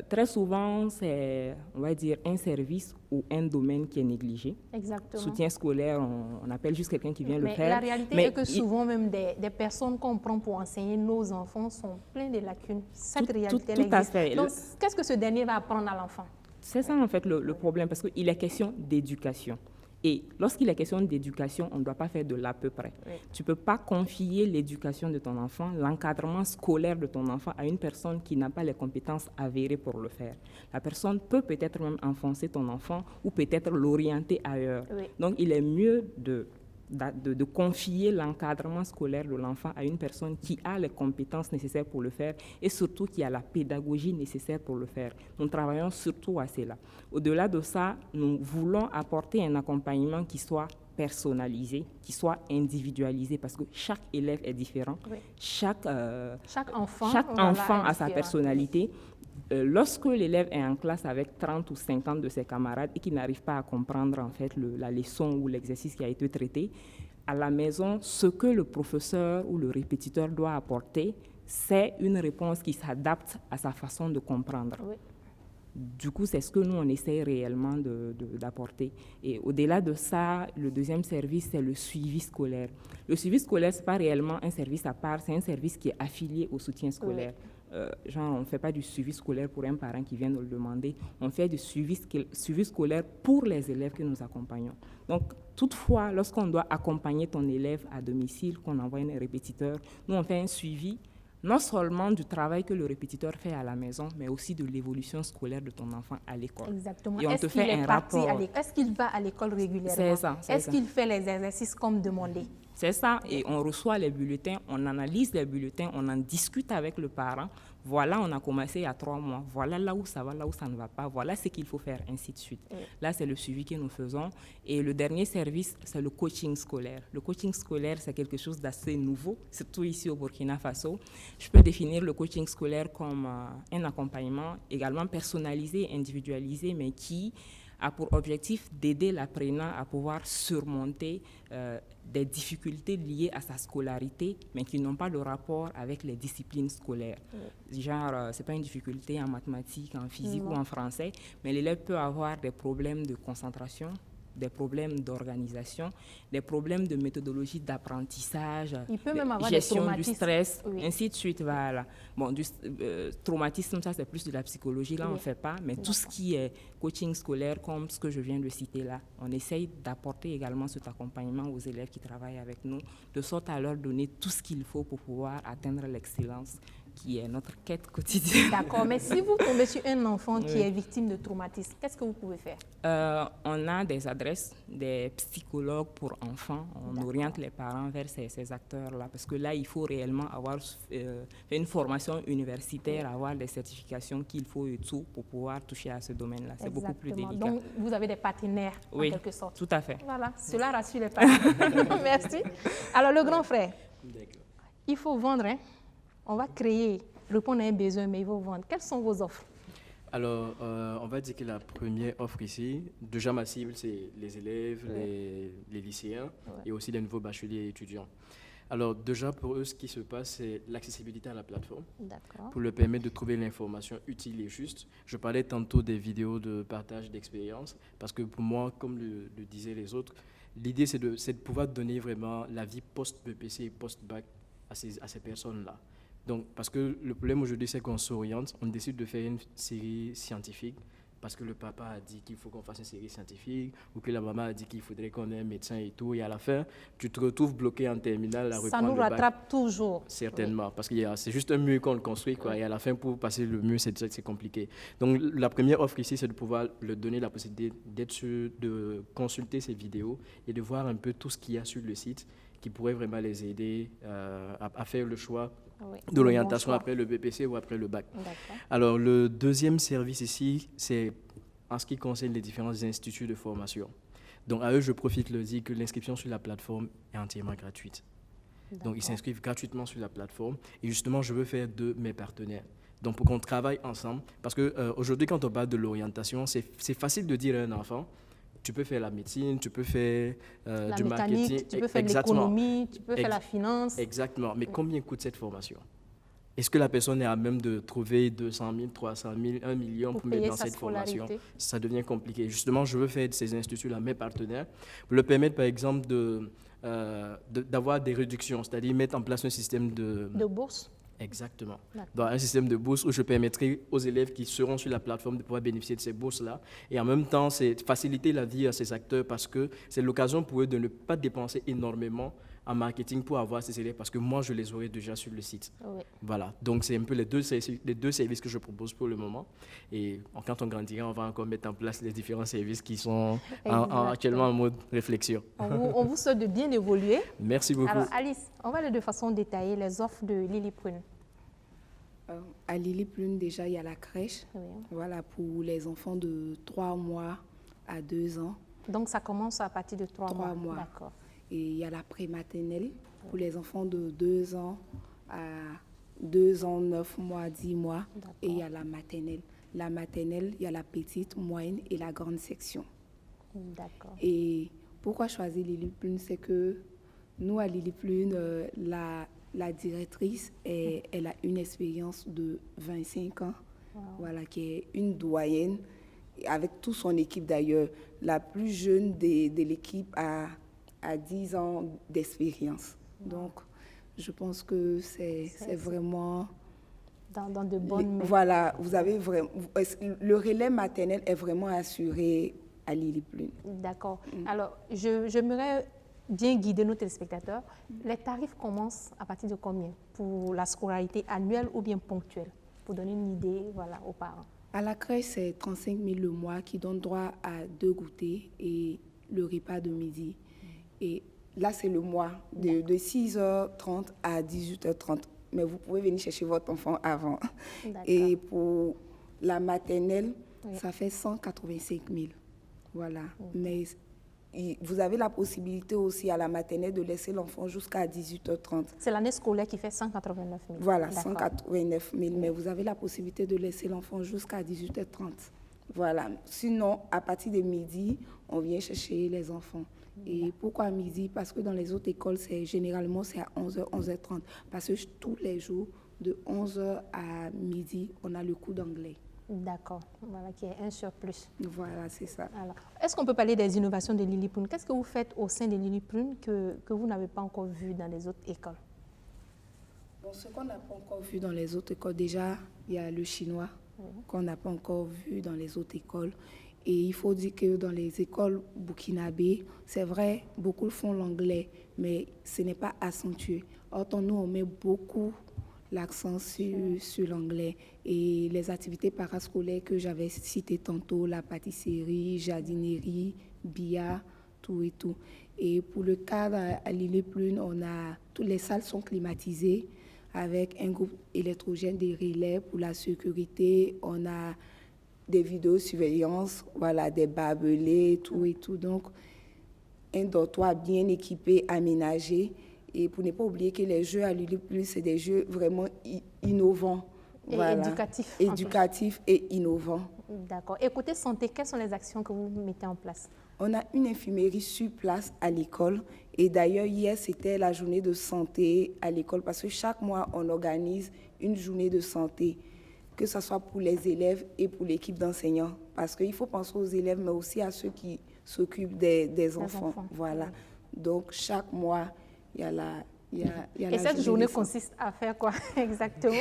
très souvent, c'est, on va dire, un service ou un domaine qui est négligé. Exactement. Soutien scolaire, on appelle juste quelqu'un qui vient le faire. La réalité est que souvent, même des personnes qu'on prend pour enseigner nos enfants sont pleines de lacunes. Cette réalité, elle tout à existe. fait. Donc, qu'est-ce que ce dernier va apprendre à l'enfant? C'est ça, en fait, le problème, parce qu'il est question d'éducation. Et lorsqu'il est question d'éducation, on ne doit pas faire de l'à peu près. Oui. Tu ne peux pas confier l'éducation de ton enfant, l'encadrement scolaire de ton enfant à une personne qui n'a pas les compétences avérées pour le faire. La personne peut peut-être même enfoncer ton enfant ou peut-être l'orienter ailleurs. Oui. Donc, il est mieux de confier l'encadrement scolaire de l'enfant à une personne qui a les compétences nécessaires pour le faire et surtout qui a la pédagogie nécessaire pour le faire. Nous travaillons surtout à cela. Au-delà de ça, nous voulons apporter un accompagnement qui soit personnalisé, qui soit individualisé parce que chaque élève est différent. Oui. Chaque enfant a sa personnalité. Lorsque l'élève est en classe avec 30 ou 50 de ses camarades et qu'il n'arrive pas à comprendre en fait la leçon ou l'exercice qui a été traité, à la maison, ce que le professeur ou le répétiteur doit apporter, c'est une réponse qui s'adapte à sa façon de comprendre. Oui. Du coup, c'est ce que nous, on essaie réellement d'apporter. Et au-delà de ça, le deuxième service, c'est le suivi scolaire. Le suivi scolaire, ce n'est pas réellement un service à part, c'est un service qui est affilié au soutien scolaire. Oui. On ne fait pas du suivi scolaire pour un parent qui vient nous le demander, on fait du suivi scolaire pour les élèves que nous accompagnons. Donc, toutefois, lorsqu'on doit accompagner ton élève à domicile, qu'on envoie un répétiteur, nous, on fait un suivi non seulement du travail que le répétiteur fait à la maison, mais aussi de l'évolution scolaire de ton enfant à l'école. Exactement. Et on te fait un rapport. Est-ce qu'il va à l'école régulièrement? C'est ça. Est-ce qu'il fait les exercices comme demandé? C'est ça, et on reçoit les bulletins, on analyse les bulletins, on en discute avec le parent. Voilà, on a commencé il y a 3 mois. Voilà là où ça va, là où ça ne va pas. Voilà ce qu'il faut faire, ainsi de suite. Oui. Là, c'est le suivi que nous faisons. Et le dernier service, c'est le coaching scolaire. Le coaching scolaire, c'est quelque chose d'assez nouveau, surtout ici au Burkina Faso. Je peux définir le coaching scolaire comme un accompagnement également personnalisé, individualisé, mais qui a pour objectif d'aider l'apprenant à pouvoir surmonter des difficultés liées à sa scolarité, mais qui n'ont pas de rapport avec les disciplines scolaires. Oui. Genre, ce n'est pas une difficulté en mathématiques, en physique ou en français, mais l'élève peut avoir des problèmes de concentration, des problèmes d'organisation, des problèmes de méthodologie d'apprentissage, gestion du stress, oui. Ainsi de suite. Voilà. Bon, du traumatisme, ça c'est plus de la psychologie, là oui. On ne fait pas, mais tout ce qui est coaching scolaire, comme ce que je viens de citer là, on essaye d'apporter également cet accompagnement aux élèves qui travaillent avec nous, de sorte à leur donner tout ce qu'il faut pour pouvoir atteindre l'excellence, qui est notre quête quotidienne. D'accord, mais si vous tombez sur un enfant qui est victime de traumatisme, qu'est-ce que vous pouvez faire? On a des adresses, des psychologues pour enfants. On oriente les parents vers ces acteurs-là, parce que là, il faut réellement avoir fait une formation universitaire, avoir des certifications qu'il faut et tout pour pouvoir toucher à ce domaine-là. C'est beaucoup plus délicat. Donc, vous avez des partenaires, en quelque sorte. Tout à fait. Voilà, cela rassure les parents. Merci. Alors, le grand frère, il faut vendre, hein? On va créer, répondre à un besoin, mais il faut vendre. Quelles sont vos offres? Alors, on va dire que la première offre ici, déjà ma cible, c'est les élèves, les lycéens et aussi les nouveaux bacheliers et étudiants. Alors déjà, pour eux, ce qui se passe, c'est l'accessibilité à la plateforme D'accord. pour leur permettre de trouver l'information utile et juste. Je parlais tantôt des vidéos de partage d'expérience parce que pour moi, comme le disaient les autres, l'idée, c'est de pouvoir donner vraiment la vie post-BPC et post-bac à ces personnes-là. Donc, parce que le problème aujourd'hui, c'est qu'on s'oriente, on décide de faire une série scientifique parce que le papa a dit qu'il faut qu'on fasse une série scientifique ou que la maman a dit qu'il faudrait qu'on ait un médecin et tout. Et à la fin, tu te retrouves bloqué en terminale à Ça reprendre nous le bac. rattrape toujours. Certainement, parce que c'est juste un mur qu'on le construit, quoi, et à la fin, pour passer le mur, c'est compliqué. Donc, la première offre ici, c'est de pouvoir leur donner la possibilité de consulter ces vidéos et de voir un peu tout ce qu'il y a sur le site qui pourrait vraiment les aider à faire le choix de l'orientation après le BPC ou après le bac. Alors, le deuxième service ici, c'est en ce qui concerne les différents instituts de formation. Donc, à eux, je profite de leur dire que l'inscription sur la plateforme est entièrement gratuite. Donc, ils s'inscrivent gratuitement sur la plateforme. Et justement, je veux faire de mes partenaires. Donc, pour qu'on travaille ensemble. Parce qu'aujourd'hui, quand on parle de l'orientation, c'est facile de dire à un enfant, tu peux faire la médecine, tu peux faire du marketing. Tu peux faire l'économie, tu peux faire la finance. Exactement. Mais combien coûte cette formation? Est-ce que la personne est à même de trouver 200 000, 300 000, 1 million pour mettre dans cette formation? Ça devient compliqué. Justement, je veux faire de ces instituts-là mes partenaires pour leur permettre, par exemple, d'avoir des réductions, c'est-à-dire mettre en place un système de bourse. Exactement. Dans un système de bourse où je permettrai aux élèves qui seront sur la plateforme de pouvoir bénéficier de ces bourses-là. Et en même temps, c'est faciliter la vie à ces acteurs parce que c'est l'occasion pour eux de ne pas dépenser énormément en marketing pour avoir ces élèves parce que moi, je les aurai déjà sur le site. Oui. Voilà. Donc, c'est un peu les deux services que je propose pour le moment. Et quand on grandira, on va encore mettre en place les différents services qui sont actuellement en mode réflexion. On vous souhaite de bien évoluer. Merci beaucoup. Alors, Alice, on va aller de façon détaillée les offres de Lily Prune. À Lily Prune, déjà, il y a la crèche. Oui. Voilà, pour les enfants de 3 mois à 2 ans. Donc, ça commence à partir de 3 mois. D'accord. Et il y a la prématernelle pour les enfants de 2 ans à 2 ans, 9 mois, 10 mois. Et il y a la maternelle. La maternelle, il y a la petite, moyenne et la grande section. D'accord. Et pourquoi choisir Lily Prune? C'est que nous, à Lily Prune, la directrice, elle a une expérience de 25 ans, voilà, qui est une doyenne, avec toute son équipe d'ailleurs. La plus jeune de l'équipe a 10 ans d'expérience. Donc, je pense que c'est vraiment... Dans de bonnes mains. Voilà, vous avez vraiment... Le relais maternel est vraiment assuré à Lily Prune. D'accord. Alors, j'aimerais bien guider nos téléspectateurs. Les tarifs commencent à partir de combien pour la scolarité annuelle ou bien ponctuelle? Pour donner une idée, voilà, aux parents. À la crèche, c'est 35 000 le mois qui donne droit à 2 goûters et le repas de midi. Et là, c'est le mois de 6h30 à 18h30. Mais vous pouvez venir chercher votre enfant avant. Et pour la maternelle, ça fait 185 000. Voilà. Mais vous avez la possibilité aussi à la maternelle de laisser l'enfant jusqu'à 18h30. C'est l'année scolaire qui fait 189 000. Voilà, 189 000. Mais vous avez la possibilité de laisser l'enfant jusqu'à 18h30. Voilà. Sinon, à partir de midi, on vient chercher les enfants. Et pourquoi midi? Parce que dans les autres écoles, généralement, c'est à 11h, 11h30. Parce que tous les jours, de 11h à midi, on a le cours d'anglais. D'accord. Voilà, qui est un surplus. Voilà, c'est ça. Alors, est-ce qu'on peut parler des innovations de Lily Prune? Qu'est-ce que vous faites au sein de Lily Prune que vous n'avez pas encore vu dans les autres écoles? Bon, ce qu'on n'a pas encore vu dans les autres écoles, déjà, il y a le chinois qu'on n'a pas encore vu dans les autres écoles. Et il faut dire que dans les écoles burkinabées, c'est vrai, beaucoup font l'anglais, mais ce n'est pas accentué. Or, nous, on met beaucoup l'accent sur l'anglais. Et les activités parascolaires que j'avais citées tantôt, la pâtisserie, jardinerie, billard, tout et tout. Et pour le cadre à Lily Prune, toutes les salles sont climatisées avec un groupe électrogène des relais pour la sécurité. On a des vidéosurveillance, voilà, des barbelés, tout et tout. Donc, un dortoir bien équipé, aménagé. Et pour ne pas oublier que les jeux à Lily Prune, c'est des jeux vraiment innovants. Et voilà. éducatifs. Éducatifs et innovants. D'accord. Et côté santé, quelles sont les actions que vous mettez en place? On a une infirmerie sur place à l'école Et d'ailleurs, hier, c'était la journée de santé à l'école parce que chaque mois, on organise une journée de santé, que ce soit pour les élèves et pour l'équipe d'enseignants. Parce qu'il faut penser aux élèves, mais aussi à ceux qui s'occupent des enfants. Voilà. Donc, chaque mois, il y a la... Et cette journée consiste à faire quoi exactement?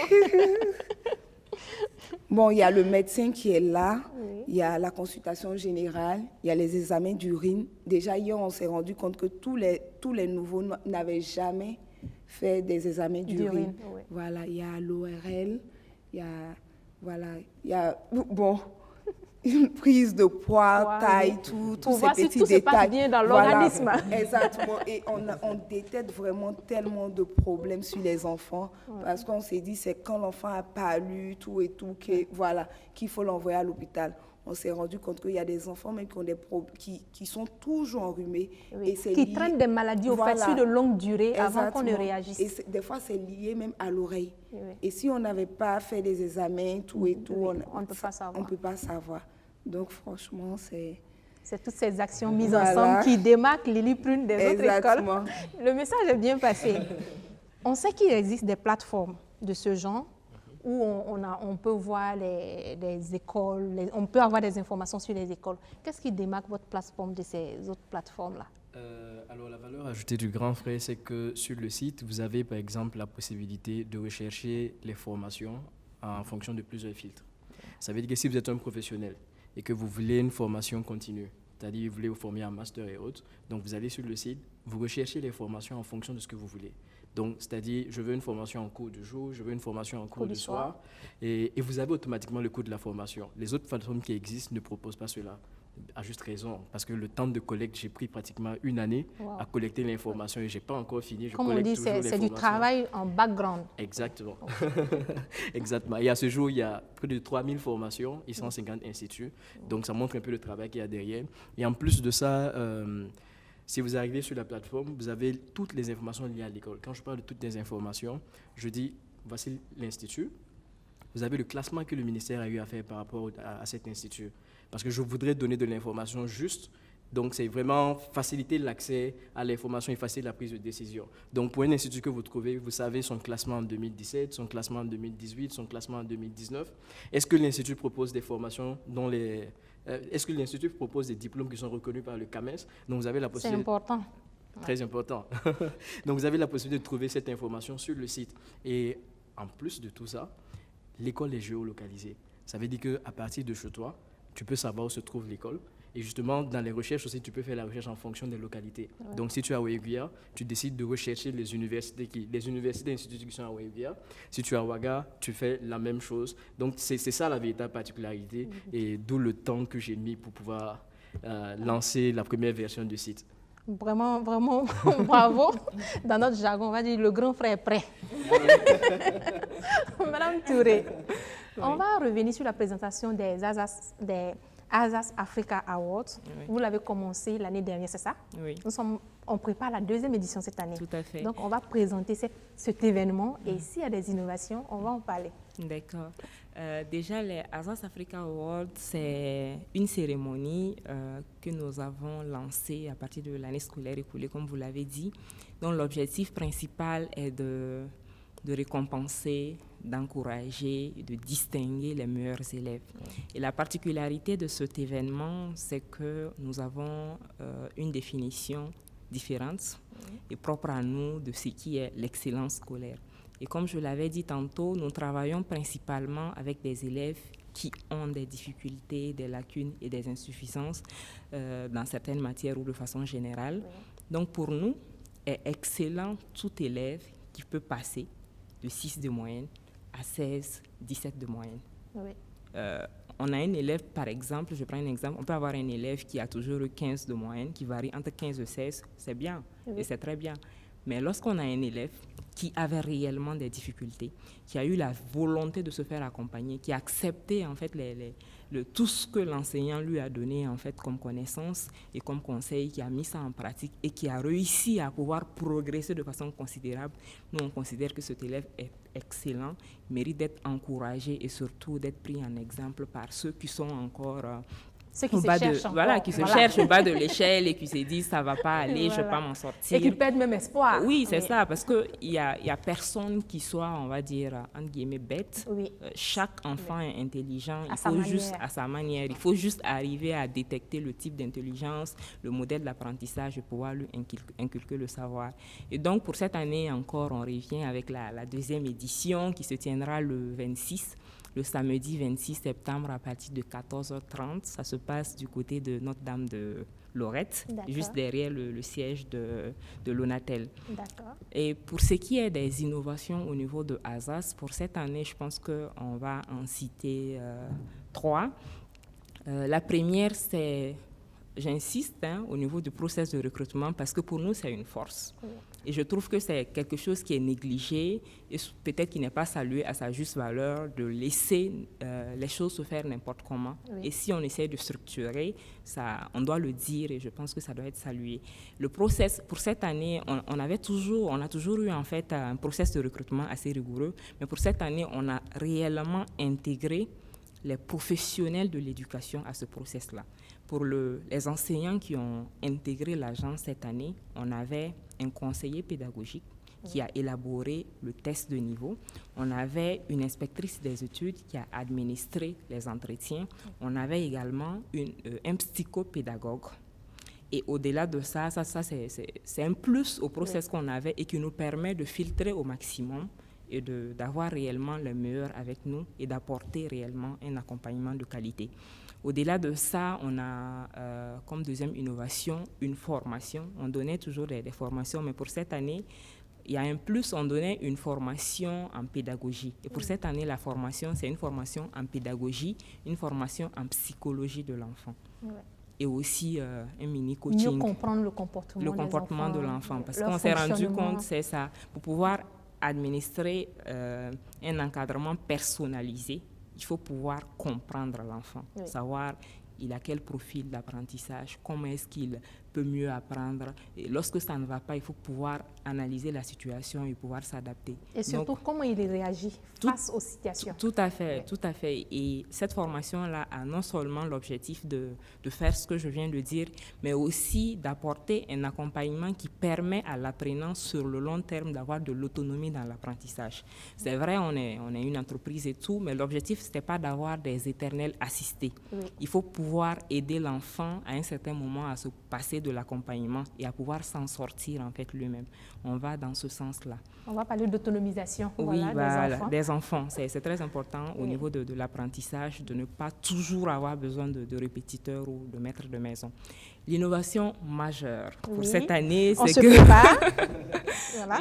Bon, il y a le médecin qui est là, il y a la consultation générale, il y a les examens d'urine. Déjà, hier, on s'est rendu compte que tous les nouveaux n'avaient jamais fait des examens d'urine. Voilà, il y a l'ORL, il y a, bon, une prise de poids, taille, tous ces voir petits si tout détails. se passe bien dans l'organisme. Voilà, exactement. Et on détecte vraiment tellement de problèmes sur les enfants parce qu'on s'est dit c'est quand l'enfant a palu, tout et tout, qu'il faut l'envoyer à l'hôpital. On s'est rendu compte qu'il y a des enfants même qui ont des qui sont toujours enrhumés. Et qui traînent des maladies au fait sur de longue durée avant qu'on ne réagisse. Et des fois, c'est lié même à l'oreille. Et si on n'avait pas fait des examens, tout et tout, on ne peut pas savoir. Donc, franchement, c'est toutes ces actions mises ensemble qui démarquent Lily Prune des autres écoles. Le message est bien passé. On sait qu'il existe des plateformes de ce genre où on peut voir les écoles, on peut avoir des informations sur les écoles. Qu'est-ce qui démarque votre plateforme de ces autres plateformes-là? Alors, la valeur ajoutée du Grand Frère, c'est que sur le site, vous avez par exemple la possibilité de rechercher les formations en fonction de plusieurs filtres. Ça veut dire que si vous êtes un professionnel et que vous voulez une formation continue, c'est-à-dire vous voulez vous former en master et autres, donc vous allez sur le site, vous recherchez les formations en fonction de ce que vous voulez. Donc, c'est-à-dire, je veux une formation en cours du jour, je veux une formation en cours du soir, et vous avez automatiquement le coût de la formation. Les autres plateformes qui existent ne proposent pas cela, à juste raison, parce que le temps de collecte, j'ai pris pratiquement une année à collecter l'information et je n'ai pas encore fini. Comme on dit, c'est du travail en background. Exactement. Exactement. Et à ce jour, il y a plus de 3000 formations et 150 instituts, donc ça montre un peu le travail qu'il y a derrière. Et en plus de ça, si vous arrivez sur la plateforme, vous avez toutes les informations liées à l'école. Quand je parle de toutes les informations, je dis, voici l'institut. Vous avez le classement que le ministère a eu à faire par rapport à cet institut. Parce que je voudrais donner de l'information juste. Donc, c'est vraiment faciliter l'accès à l'information et faciliter la prise de décision. Donc, pour un institut que vous trouvez, vous savez son classement en 2017, son classement en 2018, son classement en 2019. Est-ce que l'institut propose des formations dont est-ce que l'Institut propose des diplômes qui sont reconnus par le CAMES? Donc, vous avez la possibilité... C'est important. Très important. Donc, vous avez la possibilité de trouver cette information sur le site. Et en plus de tout ça, l'école est géolocalisée. Ça veut dire qu'à partir de chez toi, tu peux savoir où se trouve l'école. Et justement, dans les recherches aussi, tu peux faire la recherche en fonction des localités. Ouais. Donc, si tu es à Ouéguia, tu décides de rechercher les universités et instituts qui sont à Ouéguia. Si tu es à Ouaga, tu fais la même chose. Donc, c'est ça la véritable particularité et d'où le temps que j'ai mis pour pouvoir lancer la première version du site. Vraiment, vraiment, bravo. Dans notre jargon, on va dire le grand frère est prêt. Madame Touré, on va revenir sur la présentation des Azas Africa Awards. Oui. Vous l'avez commencé l'année dernière, c'est ça? Oui. On prépare la deuxième édition cette année. Tout à fait. Donc, on va présenter cet événement et s'il y a des innovations, on va en parler. D'accord. Déjà, les Azas Africa Awards, c'est une cérémonie que nous avons lancée à partir de l'année scolaire écoulée, comme vous l'avez dit, dont l'objectif principal est de récompenser, d'encourager, de distinguer les meilleurs élèves. Et la particularité de cet événement, c'est que nous avons une définition différente et propre à nous de ce qui est l'excellence scolaire. Et comme je l'avais dit tantôt, nous travaillons principalement avec des élèves qui ont des difficultés, des lacunes et des insuffisances dans certaines matières ou de façon générale. Donc pour nous, est excellent tout élève qui peut passer de 6 de moyenne à 16, 17 de moyenne. Oui. On a un élève, par exemple, je prends un exemple, on peut avoir un élève qui a toujours eu 15 de moyenne, qui varie entre 15 et 16, c'est bien, et c'est très bien. Mais lorsqu'on a un élève qui avait réellement des difficultés, qui a eu la volonté de se faire accompagner, qui a accepté en fait tout ce que l'enseignant lui a donné en fait comme connaissance et comme conseil, qui a mis ça en pratique et qui a réussi à pouvoir progresser de façon considérable, nous on considère que cet élève est excellent, mérite d'être encouragé et surtout d'être pris en exemple par ceux qui sont encore Ceux qui au se bas cherchent de, encore. voilà, qui se cherchent au bas de l'échelle et qui se disent ça va pas aller, je vais Voilà. pas m'en sortir. Et qui perdent même espoir. Oui, c'est ça, parce qu'il y a personne qui soit, on va dire, entre guillemets, bête. Oui. Chaque enfant est intelligent, À il sa faut juste, manière. à sa manière, il faut juste arriver à détecter le type d'intelligence, le modèle d'apprentissage et pouvoir lui inculquer le savoir. Et donc, pour cette année encore, on revient avec la deuxième édition qui se tiendra le samedi 26 septembre à partir de 14h30. Ça se passe du côté de Notre-Dame de Lorette, D'accord. juste derrière le siège de l'ONATEL. D'accord. Et pour ce qui est des innovations au niveau de ASAS, pour cette année, je pense qu'on va en citer 3. La première, c'est, j'insiste, au niveau du processus de recrutement, parce que pour nous, c'est une force. Oui. Et je trouve que c'est quelque chose qui est négligé et peut-être qui n'est pas salué à sa juste valeur, de laisser les choses se faire n'importe comment. Oui. Et si on essaie de structurer, ça, on doit le dire et je pense que ça doit être salué. Le process, pour cette année, on a toujours eu en fait un process de recrutement assez rigoureux, mais pour cette année, on a réellement intégré les professionnels de l'éducation à ce process-là. Pour les enseignants qui ont intégré l'agence cette année, on avait un conseiller pédagogique qui a élaboré le test de niveau. On avait une inspectrice des études qui a administré les entretiens. On avait également un psychopédagogue. Et au-delà de ça c'est un plus au process qu'on avait et qui nous permet de filtrer au maximum et d'avoir réellement le meilleur avec nous et d'apporter réellement un accompagnement de qualité. Au-delà de ça, on a comme deuxième innovation une formation. On donnait toujours des formations, mais pour cette année, il y a un plus, on donnait une formation en pédagogie. Et pour cette année, la formation, c'est une formation en pédagogie, une formation en psychologie de l'enfant. Ouais. Et aussi un mini-coaching. Mieux comprendre le comportement de l'enfant. Parce qu'on s'est rendu compte, c'est ça, pour pouvoir administrer un encadrement personnalisé, il faut pouvoir comprendre l'enfant, savoir il a quel profil d'apprentissage, comment est-ce qu'il peut mieux apprendre. Et lorsque ça ne va pas, il faut pouvoir analyser la situation et pouvoir s'adapter. Et surtout, comment il réagit face aux situations. Tout à fait, tout à fait. Et cette formation-là a non seulement l'objectif de faire ce que je viens de dire, mais aussi d'apporter un accompagnement qui permet à l'apprenant sur le long terme d'avoir de l'autonomie dans l'apprentissage. C'est vrai, on est une entreprise et tout, mais l'objectif, ce n'était pas d'avoir des éternels assistés. Oui. Il faut pouvoir aider l'enfant à un certain moment à se passer de l'accompagnement et à pouvoir s'en sortir en fait lui-même. On va dans ce sens-là. On va parler d'autonomisation des enfants. C'est très important au niveau de l'apprentissage de ne pas toujours avoir besoin de répétiteurs ou de maîtres de maison. L'innovation majeure pour cette année, c'est que... Voilà.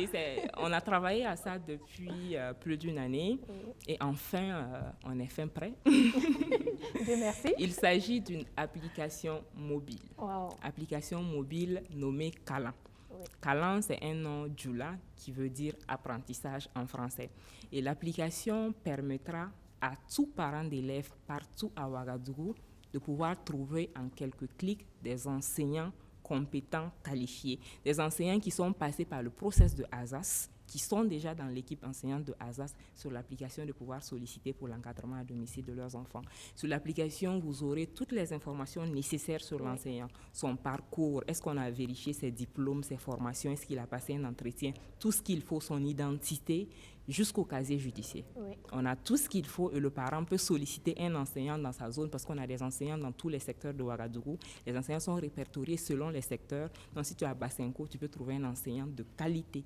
On a travaillé à ça depuis plus d'une année et enfin, on est fin prêt. Dieu merci. Il s'agit d'une application mobile. Wow. Application mobile nommée Kalan. Oui. Kalan, c'est un nom djoula qui veut dire apprentissage en français. Et l'application permettra à tout parent d'élèves partout à Ouagadougou de pouvoir trouver en quelques clics des enseignants compétents, qualifiés, des enseignants qui sont passés par le process de ASAS, qui sont déjà dans l'équipe enseignante de ASAS sur l'application de pouvoir solliciter pour l'encadrement à domicile de leurs enfants. Sur l'application, vous aurez toutes les informations nécessaires sur l'enseignant, son parcours, est-ce qu'on a vérifié ses diplômes, ses formations, est-ce qu'il a passé un entretien, tout ce qu'il faut, son identité, jusqu'au casier judiciaire. Oui. On a tout ce qu'il faut et le parent peut solliciter un enseignant dans sa zone parce qu'on a des enseignants dans tous les secteurs de Ouagadougou. Les enseignants sont répertoriés selon les secteurs. Donc, si tu as Bassenco, tu peux trouver un enseignant de qualité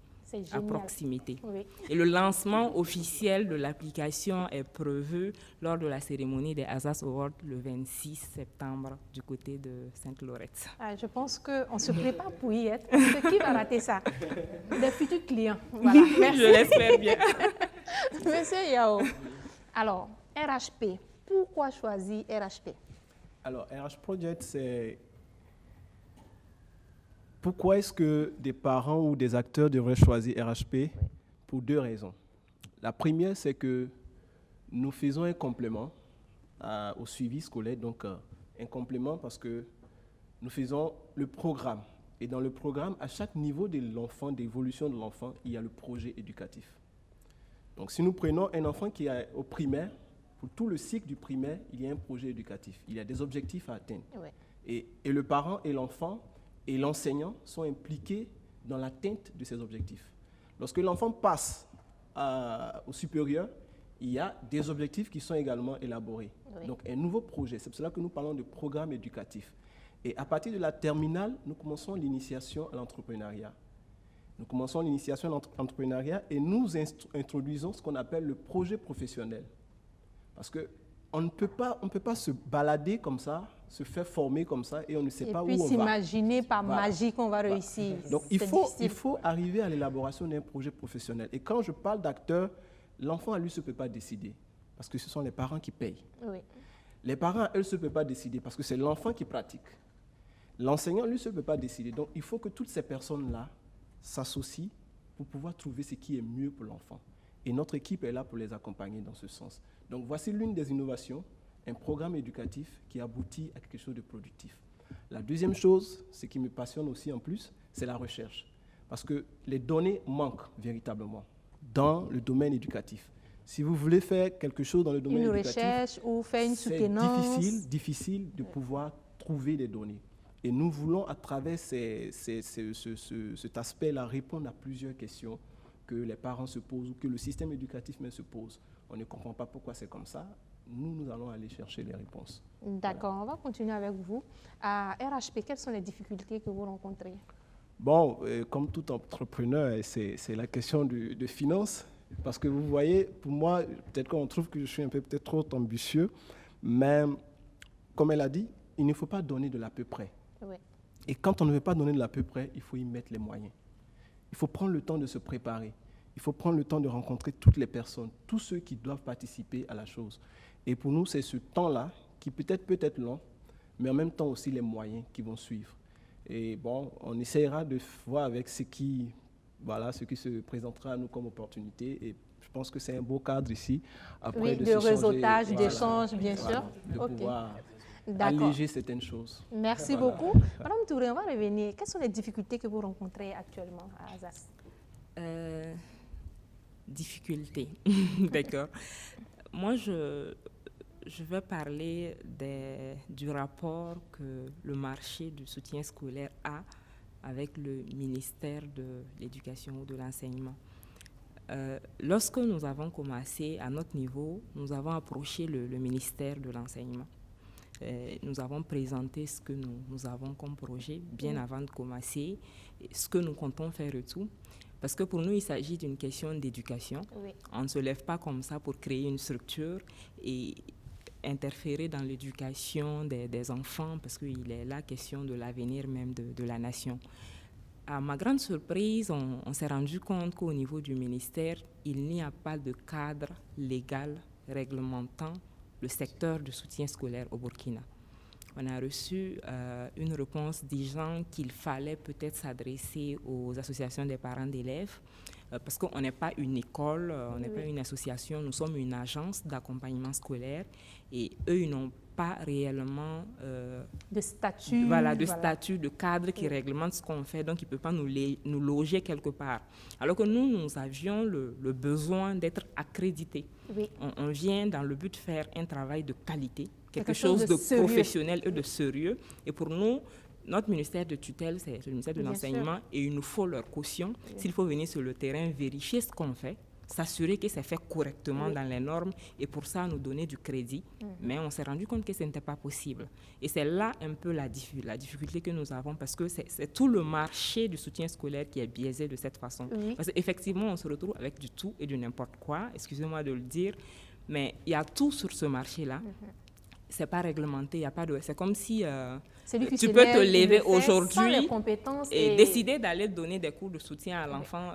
à proximité. Oui. Et le lancement officiel de l'application est prévu lors de la cérémonie des ASAS Awards le 26 septembre du côté de Sainte-Lorette. Ah, je pense qu'on se prépare pour y être. Parce que qui va rater ça? Des futurs clients. Voilà. Merci. Je l'espère bien. Monsieur Yao, alors, RHP, pourquoi choisir RHP? Alors, RH Project, c'est... Pourquoi est-ce que des parents ou des acteurs devraient choisir RHP? Pour deux raisons. La première, c'est que nous faisons un complément au suivi scolaire, donc un complément parce que nous faisons le programme. Et dans le programme, à chaque niveau de l'enfant, d'évolution de l'enfant, il y a le projet éducatif. Donc si nous prenons un enfant qui est au primaire, Pour tout le cycle du primaire, il y a un projet éducatif. Il y a des objectifs à atteindre. Ouais. Et le parent et l'enfant et l'enseignant sont impliqués dans l'atteinte de ces objectifs. Lorsque l'enfant passe au supérieur, il y a des objectifs qui sont également élaborés. Oui. Donc, un nouveau projet. C'est pour cela que nous parlons de programme éducatif. Et à partir de la terminale, nous commençons l'initiation à l'entrepreneuriat. Nous commençons l'initiation à l'entrepreneuriat et nous introduisons ce qu'on appelle le projet professionnel. Parce qu'on ne peut pas se balader comme ça, se faire former comme ça et on ne sait pas où on va. Et puis s'imaginer par Voilà. magie qu'on va réussir. Donc C'est difficile. il faut arriver à l'élaboration d'un projet professionnel. Et quand je parle d'acteur, l'enfant à lui ne peut pas décider parce que ce sont les parents qui payent. Oui. Les parents, eux, ne peuvent pas décider parce que c'est l'enfant qui pratique. L'enseignant, lui, ne peut pas décider. Donc il faut que toutes ces personnes-là s'associent pour pouvoir trouver ce qui est mieux pour l'enfant. Et notre équipe est là pour les accompagner dans ce sens. Donc voici l'une des innovations, un programme éducatif qui aboutit à quelque chose de productif. La deuxième chose, ce qui me passionne aussi en plus, c'est la recherche. Parce que les données manquent véritablement dans le domaine éducatif. Si vous voulez faire quelque chose dans le domaine éducatif, recherche ou faire une c'est soutenance. difficile de pouvoir trouver des données. Et nous voulons, à travers cet aspect-là, répondre à plusieurs questions que les parents se posent ou que le système éducatif même se pose. On ne comprend pas pourquoi c'est comme ça. Nous allons aller chercher les réponses. D'accord, on va continuer avec vous. À RHP, quelles sont les difficultés que vous rencontrez? Bon, comme tout entrepreneur, c'est la question de finances. Parce que vous voyez, pour moi, peut-être qu'on trouve que je suis peut-être trop ambitieux, mais comme elle a dit, il ne faut pas donner de l'à peu près. Oui. Et quand on ne veut pas donner de l'à peu près, il faut y mettre les moyens. Il faut prendre le temps de se préparer. Il faut prendre le temps de rencontrer toutes les personnes, tous ceux qui doivent participer à la chose. Et pour nous, c'est ce temps-là qui peut être long, mais en même temps aussi les moyens qui vont suivre. Et bon, on essaiera de voir avec ce qui se présentera à nous comme opportunité. Et je pense que c'est un beau cadre ici. Après, Oui, de réseautage, d'échange, bien sûr. De pouvoir D'accord. alléger certaines choses. Merci beaucoup. Madame Touré, on va revenir. Quelles sont les difficultés que vous rencontrez actuellement à Azaz? Difficultés, d'accord. Moi, je vais parler du rapport que le marché du soutien scolaire a avec le ministère de l'Éducation ou de l'Enseignement. Lorsque nous avons commencé à notre niveau, nous avons approché le ministère de l'Enseignement. Nous avons présenté ce que nous avons comme projet bien avant de commencer, ce que nous comptons faire et tout. Parce que pour nous, il s'agit d'une question d'éducation. Oui. On ne se lève pas comme ça pour créer une structure et interférer dans l'éducation des enfants, parce qu'il est la question de l'avenir même de la nation. À ma grande surprise, on s'est rendu compte qu'au niveau du ministère, il n'y a pas de cadre légal réglementant le secteur du soutien scolaire au Burkina. On a reçu une réponse disant qu'il fallait peut-être s'adresser aux associations des parents d'élèves parce qu'on n'est pas une école, on n'est pas une association, nous sommes une agence d'accompagnement scolaire et eux, ils n'ont pas réellement de statut, statut, de cadre qui réglemente ce qu'on fait, donc ils ne peuvent pas nous loger quelque part. Alors que nous avions le besoin d'être accrédités. Oui. On vient dans le but de faire un travail de qualité, quelque chose de professionnel et de sérieux. Et pour nous, notre ministère de tutelle, c'est le ministère de l'Enseignement, et il nous faut leur caution. Oui. S'il faut venir sur le terrain, vérifier ce qu'on fait, s'assurer que c'est fait correctement dans les normes et pour ça nous donner du crédit. Mais on s'est rendu compte que ce n'était pas possible. Et c'est là un peu la difficulté que nous avons parce que c'est tout le marché du soutien scolaire qui est biaisé de cette façon. Parce qu'effectivement, on se retrouve avec du tout et du n'importe quoi, excusez-moi de le dire, mais il y a tout sur ce marché-là. C'est pas réglementé, il y a pas de. C'est comme si tu peux te lever aujourd'hui et décider d'aller donner des cours de soutien à l'enfant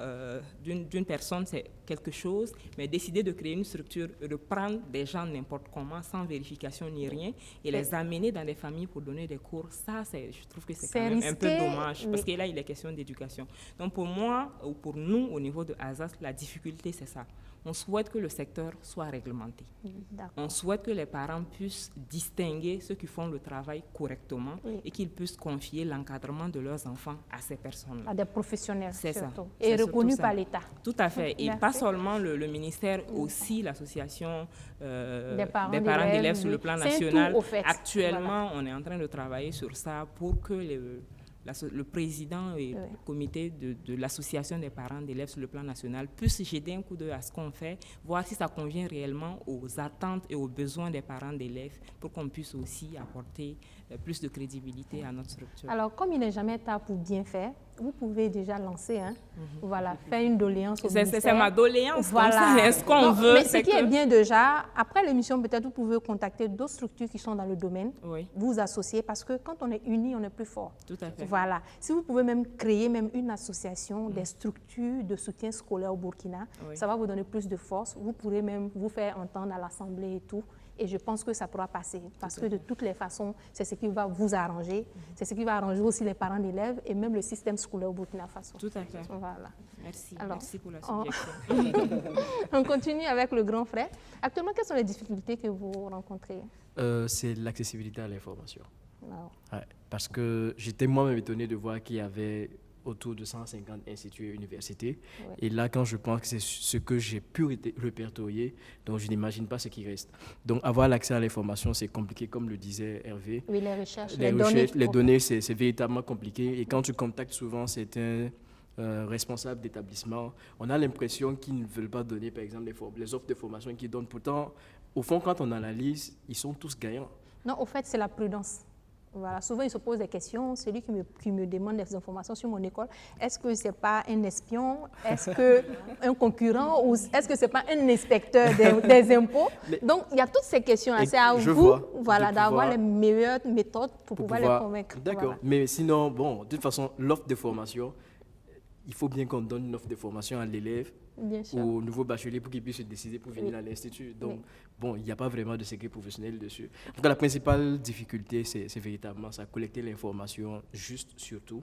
d'une personne, c'est quelque chose, mais décider de créer une structure, de prendre des gens n'importe comment, sans vérification ni rien, et les amener dans des familles pour donner des cours, ça, je trouve que c'est quand même un peu dommage, parce que là, il est question d'éducation. Donc pour moi, ou pour nous, au niveau de Azaz, la difficulté, c'est ça. On souhaite que le secteur soit réglementé. On souhaite que les parents puissent distinguer ceux qui font le travail correctement et qu'ils puissent confier l'encadrement de leurs enfants à ces personnes-là. À des professionnels, C'est ça. surtout. C'est Et surtout reconnus ça. par l'État. Tout à fait. Et Merci. pas seulement le ministère, aussi l'association Des parents d'élèves d'élèves, sur le plan c'est un tout, national. au fait. Actuellement, on est en train de travailler sur ça pour que le président et le comité de l'association des parents d'élèves sur le plan national puisse jeter un coup d'œil à ce qu'on fait, voir si ça convient réellement aux attentes et aux besoins des parents d'élèves pour qu'on puisse aussi apporter plus de crédibilité à notre structure. Alors, comme il n'est jamais tard pour bien faire, vous pouvez déjà lancer, voilà, faire une doléance au ministère. C'est ma doléance, Voilà. comme ça. Est-ce qu'on Non, veut... mais ce qui est bien déjà, après l'émission, peut-être vous pouvez contacter d'autres structures qui sont dans le domaine, Oui. vous associer, parce que quand on est unis, on est plus fort. Tout à fait. Voilà. Si vous pouvez même créer même une association des structures de soutien scolaire au Burkina, Oui. ça va vous donner plus de force. Vous pourrez même vous faire entendre à l'Assemblée et tout. Et je pense que ça pourra passer. Parce que de toutes les façons, c'est ce qui va vous arranger. C'est ce qui va arranger aussi les parents d'élèves et même le système scolaire au Burkina Faso. Tout à fait. Voilà. Merci. Alors, Merci pour la suggestion. On continue avec le grand frère. Actuellement, quelles sont les difficultés que vous rencontrez? C'est l'accessibilité à l'information. Wow. Ouais, parce que j'étais moi-même étonné de voir qu'il y avait autour de 150 instituts et universités. Ouais. Et là, quand je pense que c'est ce que j'ai pu répertorier, donc je n'imagine pas ce qui reste. Donc, avoir l'accès à l'information, c'est compliqué, comme le disait Hervé. Oui, les recherches, Les données, c'est véritablement compliqué. Et quand tu contactes souvent certains responsables d'établissement, on a l'impression qu'ils ne veulent pas donner, par exemple, les offres de formation qu'ils donnent. Pourtant, au fond, quand on analyse, ils sont tous gagnants. Non, au fait, c'est la prudence. Voilà. Souvent, ils se posent des questions. Celui qui me demande des informations sur mon école, est-ce que ce n'est pas un espion? Est-ce qu'un concurrent? Ou est-ce que ce n'est pas un inspecteur des impôts? Donc, il y a toutes ces questions-là. C'est à vous voilà, d'avoir les meilleures méthodes pour pouvoir les convaincre. D'accord. Voilà. Mais sinon, bon, de toute façon, l'offre de formation, il faut bien qu'on donne une offre de formation à l'élève ou au nouveau bachelier pour qu'il puisse se décider pour venir à l'Institut. Donc, bon, il n'y a pas vraiment de secret professionnel dessus. En tout cas, la principale difficulté, c'est véritablement ça, collecter l'information juste, surtout.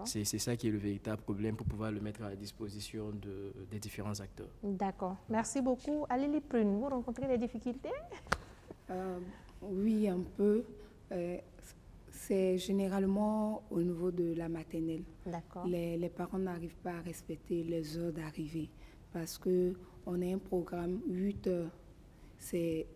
C'est ça qui est le véritable problème pour pouvoir le mettre à la disposition des différents acteurs. D'accord. Merci beaucoup. Alélie Prune, vous rencontrez des difficultés? Oui, un peu. C'est généralement au niveau de la maternelle. D'accord. Les parents n'arrivent pas à respecter les heures d'arrivée parce qu'on a un programme 8 heures. C'est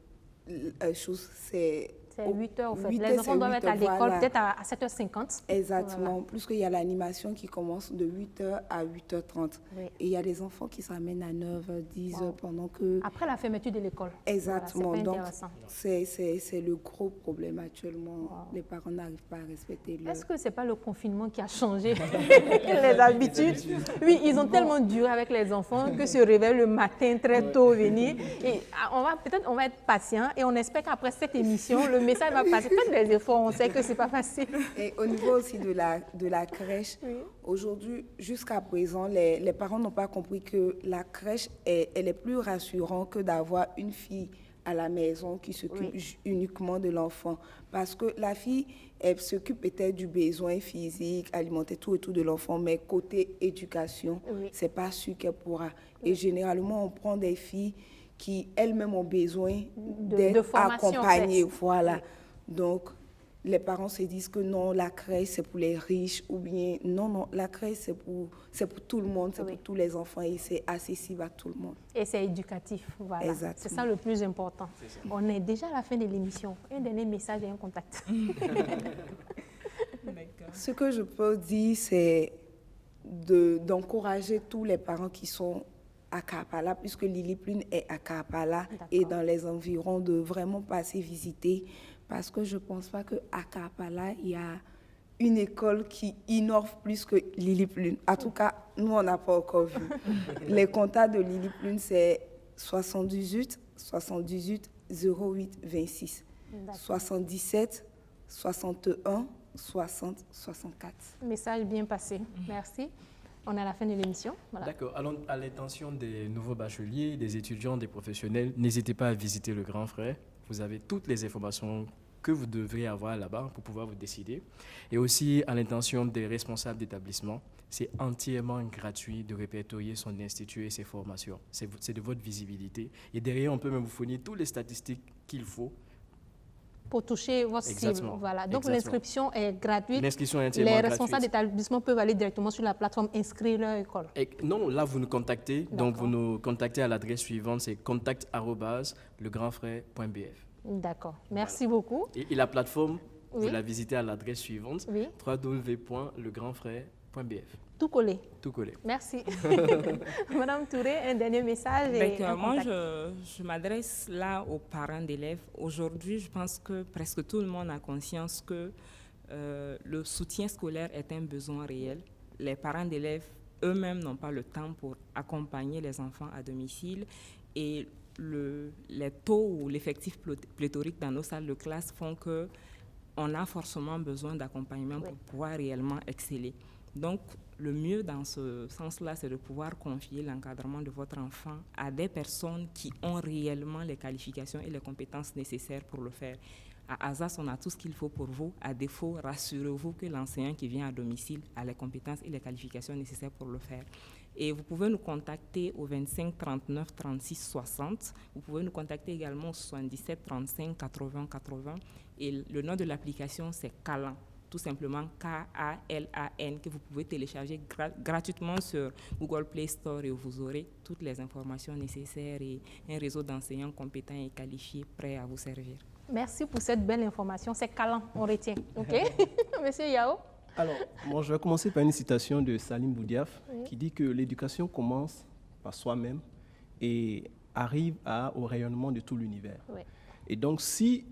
8 heures, en fait. 8 Les heures, enfants doivent être à l'école voilà. peut-être à 7h50. Exactement. Voilà. Plus qu'il y a l'animation qui commence de 8h à 8h30. Oui. Et il y a des enfants qui s'amènent à 9h, 10h pendant que... Après la fermeture de l'école. Exactement. Voilà, donc, intéressant. c'est le gros problème actuellement. Wow. Les parents n'arrivent pas à respecter leur... Est-ce que ce n'est pas le confinement qui a changé les habitudes? Oui, ils ont tellement duré avec les enfants que se réveillent le matin très tôt venir. Et on va être patient et on espère qu'après cette émission, le message va passer. Faites des efforts, on sait que ce n'est pas facile. Et au niveau aussi de la crèche, aujourd'hui, jusqu'à présent, les parents n'ont pas compris que la crèche, elle est plus rassurante que d'avoir une fille à la maison qui s'occupe uniquement de l'enfant. Parce que la fille, elle s'occupe peut-être du besoin physique, alimentaire, tout et tout de l'enfant, mais côté éducation, c'est pas sûr qu'elle pourra. Et généralement, on prend des filles qui elles-mêmes ont besoin d'être accompagnées. Voilà. Donc, les parents se disent que non, la crèche, c'est pour les riches, ou bien non, la crèche, c'est pour tout le monde, c'est pour tous les enfants et c'est accessible à tout le monde. Et c'est éducatif, voilà. Exactement. C'est ça le plus important. On est déjà à la fin de l'émission. Un dernier message et un contact. Ce que je peux dire, c'est d'encourager tous les parents qui sont à Kampala, puisque Lily Plune est à Kampala et dans les environs, de vraiment passer visiter. Parce que je ne pense pas qu'à Kampala, il y a une école qui innove plus que Lily Plune. En tout cas, nous, on n'a pas encore vu. Les contacts de Lily Plune, c'est 78 08 26. 77 61 60 64. Message bien passé. Merci. On est à la fin de l'émission. Voilà. D'accord. Alors, à l'intention des nouveaux bacheliers, des étudiants, des professionnels, n'hésitez pas à visiter le Grand Frère. Vous avez toutes les informations que vous devrez avoir là-bas pour pouvoir vous décider. Et aussi, à l'intention des responsables d'établissement, c'est entièrement gratuit de répertorier son institut et ses formations. C'est de votre visibilité. Et derrière, on peut même vous fournir toutes les statistiques qu'il faut pour toucher votre cible. Exactement. Voilà. Donc Exactement. l'inscription est gratuite. L'inscription est entièrement Les gratuite. responsables d'établissement peuvent aller directement sur la plateforme inscrire leur école. Non, là, vous nous contactez. Donc, D'accord. vous nous contactez à l'adresse suivante, c'est contact@legrandfrère.bf. D'accord. Merci beaucoup. Et la plateforme, Oui. vous la visitez à l'adresse suivante, Oui. www.legrandfrère.bf. Tout collé. Tout collé. Merci. Madame Touré, un dernier message. Et un Moi, contact. je m'adresse là aux parents d'élèves. Aujourd'hui, je pense que presque tout le monde a conscience que le soutien scolaire est un besoin réel. Les parents d'élèves eux-mêmes n'ont pas le temps pour accompagner les enfants à domicile et les taux ou l'effectif pléthorique dans nos salles de classe font qu'on a forcément besoin d'accompagnement pour pouvoir réellement exceller. Donc, le mieux dans ce sens-là, c'est de pouvoir confier l'encadrement de votre enfant à des personnes qui ont réellement les qualifications et les compétences nécessaires pour le faire. À Azas, on a tout ce qu'il faut pour vous. À défaut, rassurez-vous que l'enseignant qui vient à domicile a les compétences et les qualifications nécessaires pour le faire. Et vous pouvez nous contacter au 25 39 36 60. Vous pouvez nous contacter également au 77 35 80 80. Et le nom de l'application, c'est Kalan. Tout simplement K-A-L-A-N, que vous pouvez télécharger gratuitement sur Google Play Store et vous aurez toutes les informations nécessaires et un réseau d'enseignants compétents et qualifiés prêts à vous servir. Merci pour cette belle information. C'est Kalan, on retient. OK? Monsieur Yao? Alors, moi, je vais commencer par une citation de Salim Boudiaf qui dit que l'éducation commence par soi-même et arrive au rayonnement de tout l'univers. Oui. Et donc, si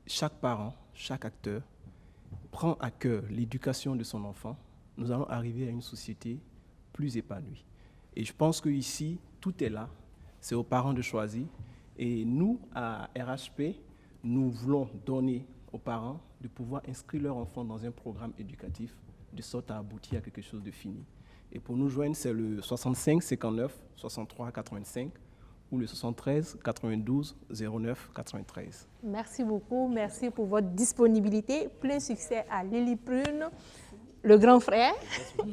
chaque parent, chaque acteur prend à cœur l'éducation de son enfant, nous allons arriver à une société plus épanouie. Et je pense qu'ici, tout est là. C'est aux parents de choisir. Et nous, à RHP, nous voulons donner aux parents de pouvoir inscrire leur enfant dans un programme éducatif de sorte à aboutir à quelque chose de fini. Et pour nous joindre, c'est le 65 59 63 85 ou le 73 92 09 93. Merci beaucoup. Merci pour votre disponibilité. Plein succès à Lily Prune, le grand frère,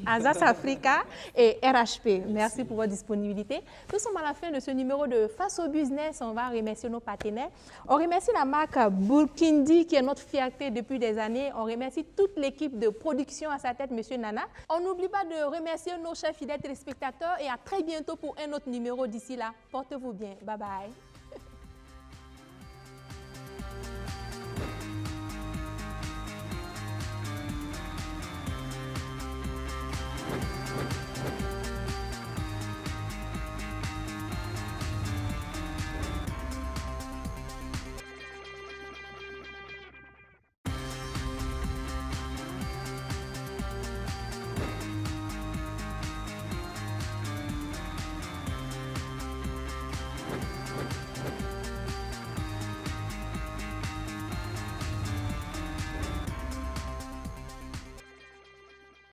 Azas Africa et RHP. Merci pour votre disponibilité. Nous sommes à la fin de ce numéro de Face au Business. On va remercier nos partenaires. On remercie la marque Burkindi qui est notre fierté depuis des années. On remercie toute l'équipe de production à sa tête, Monsieur Nana. On n'oublie pas de remercier nos chers fidèles téléspectateurs et à très bientôt pour un autre numéro. D'ici là, portez-vous bien. Bye bye.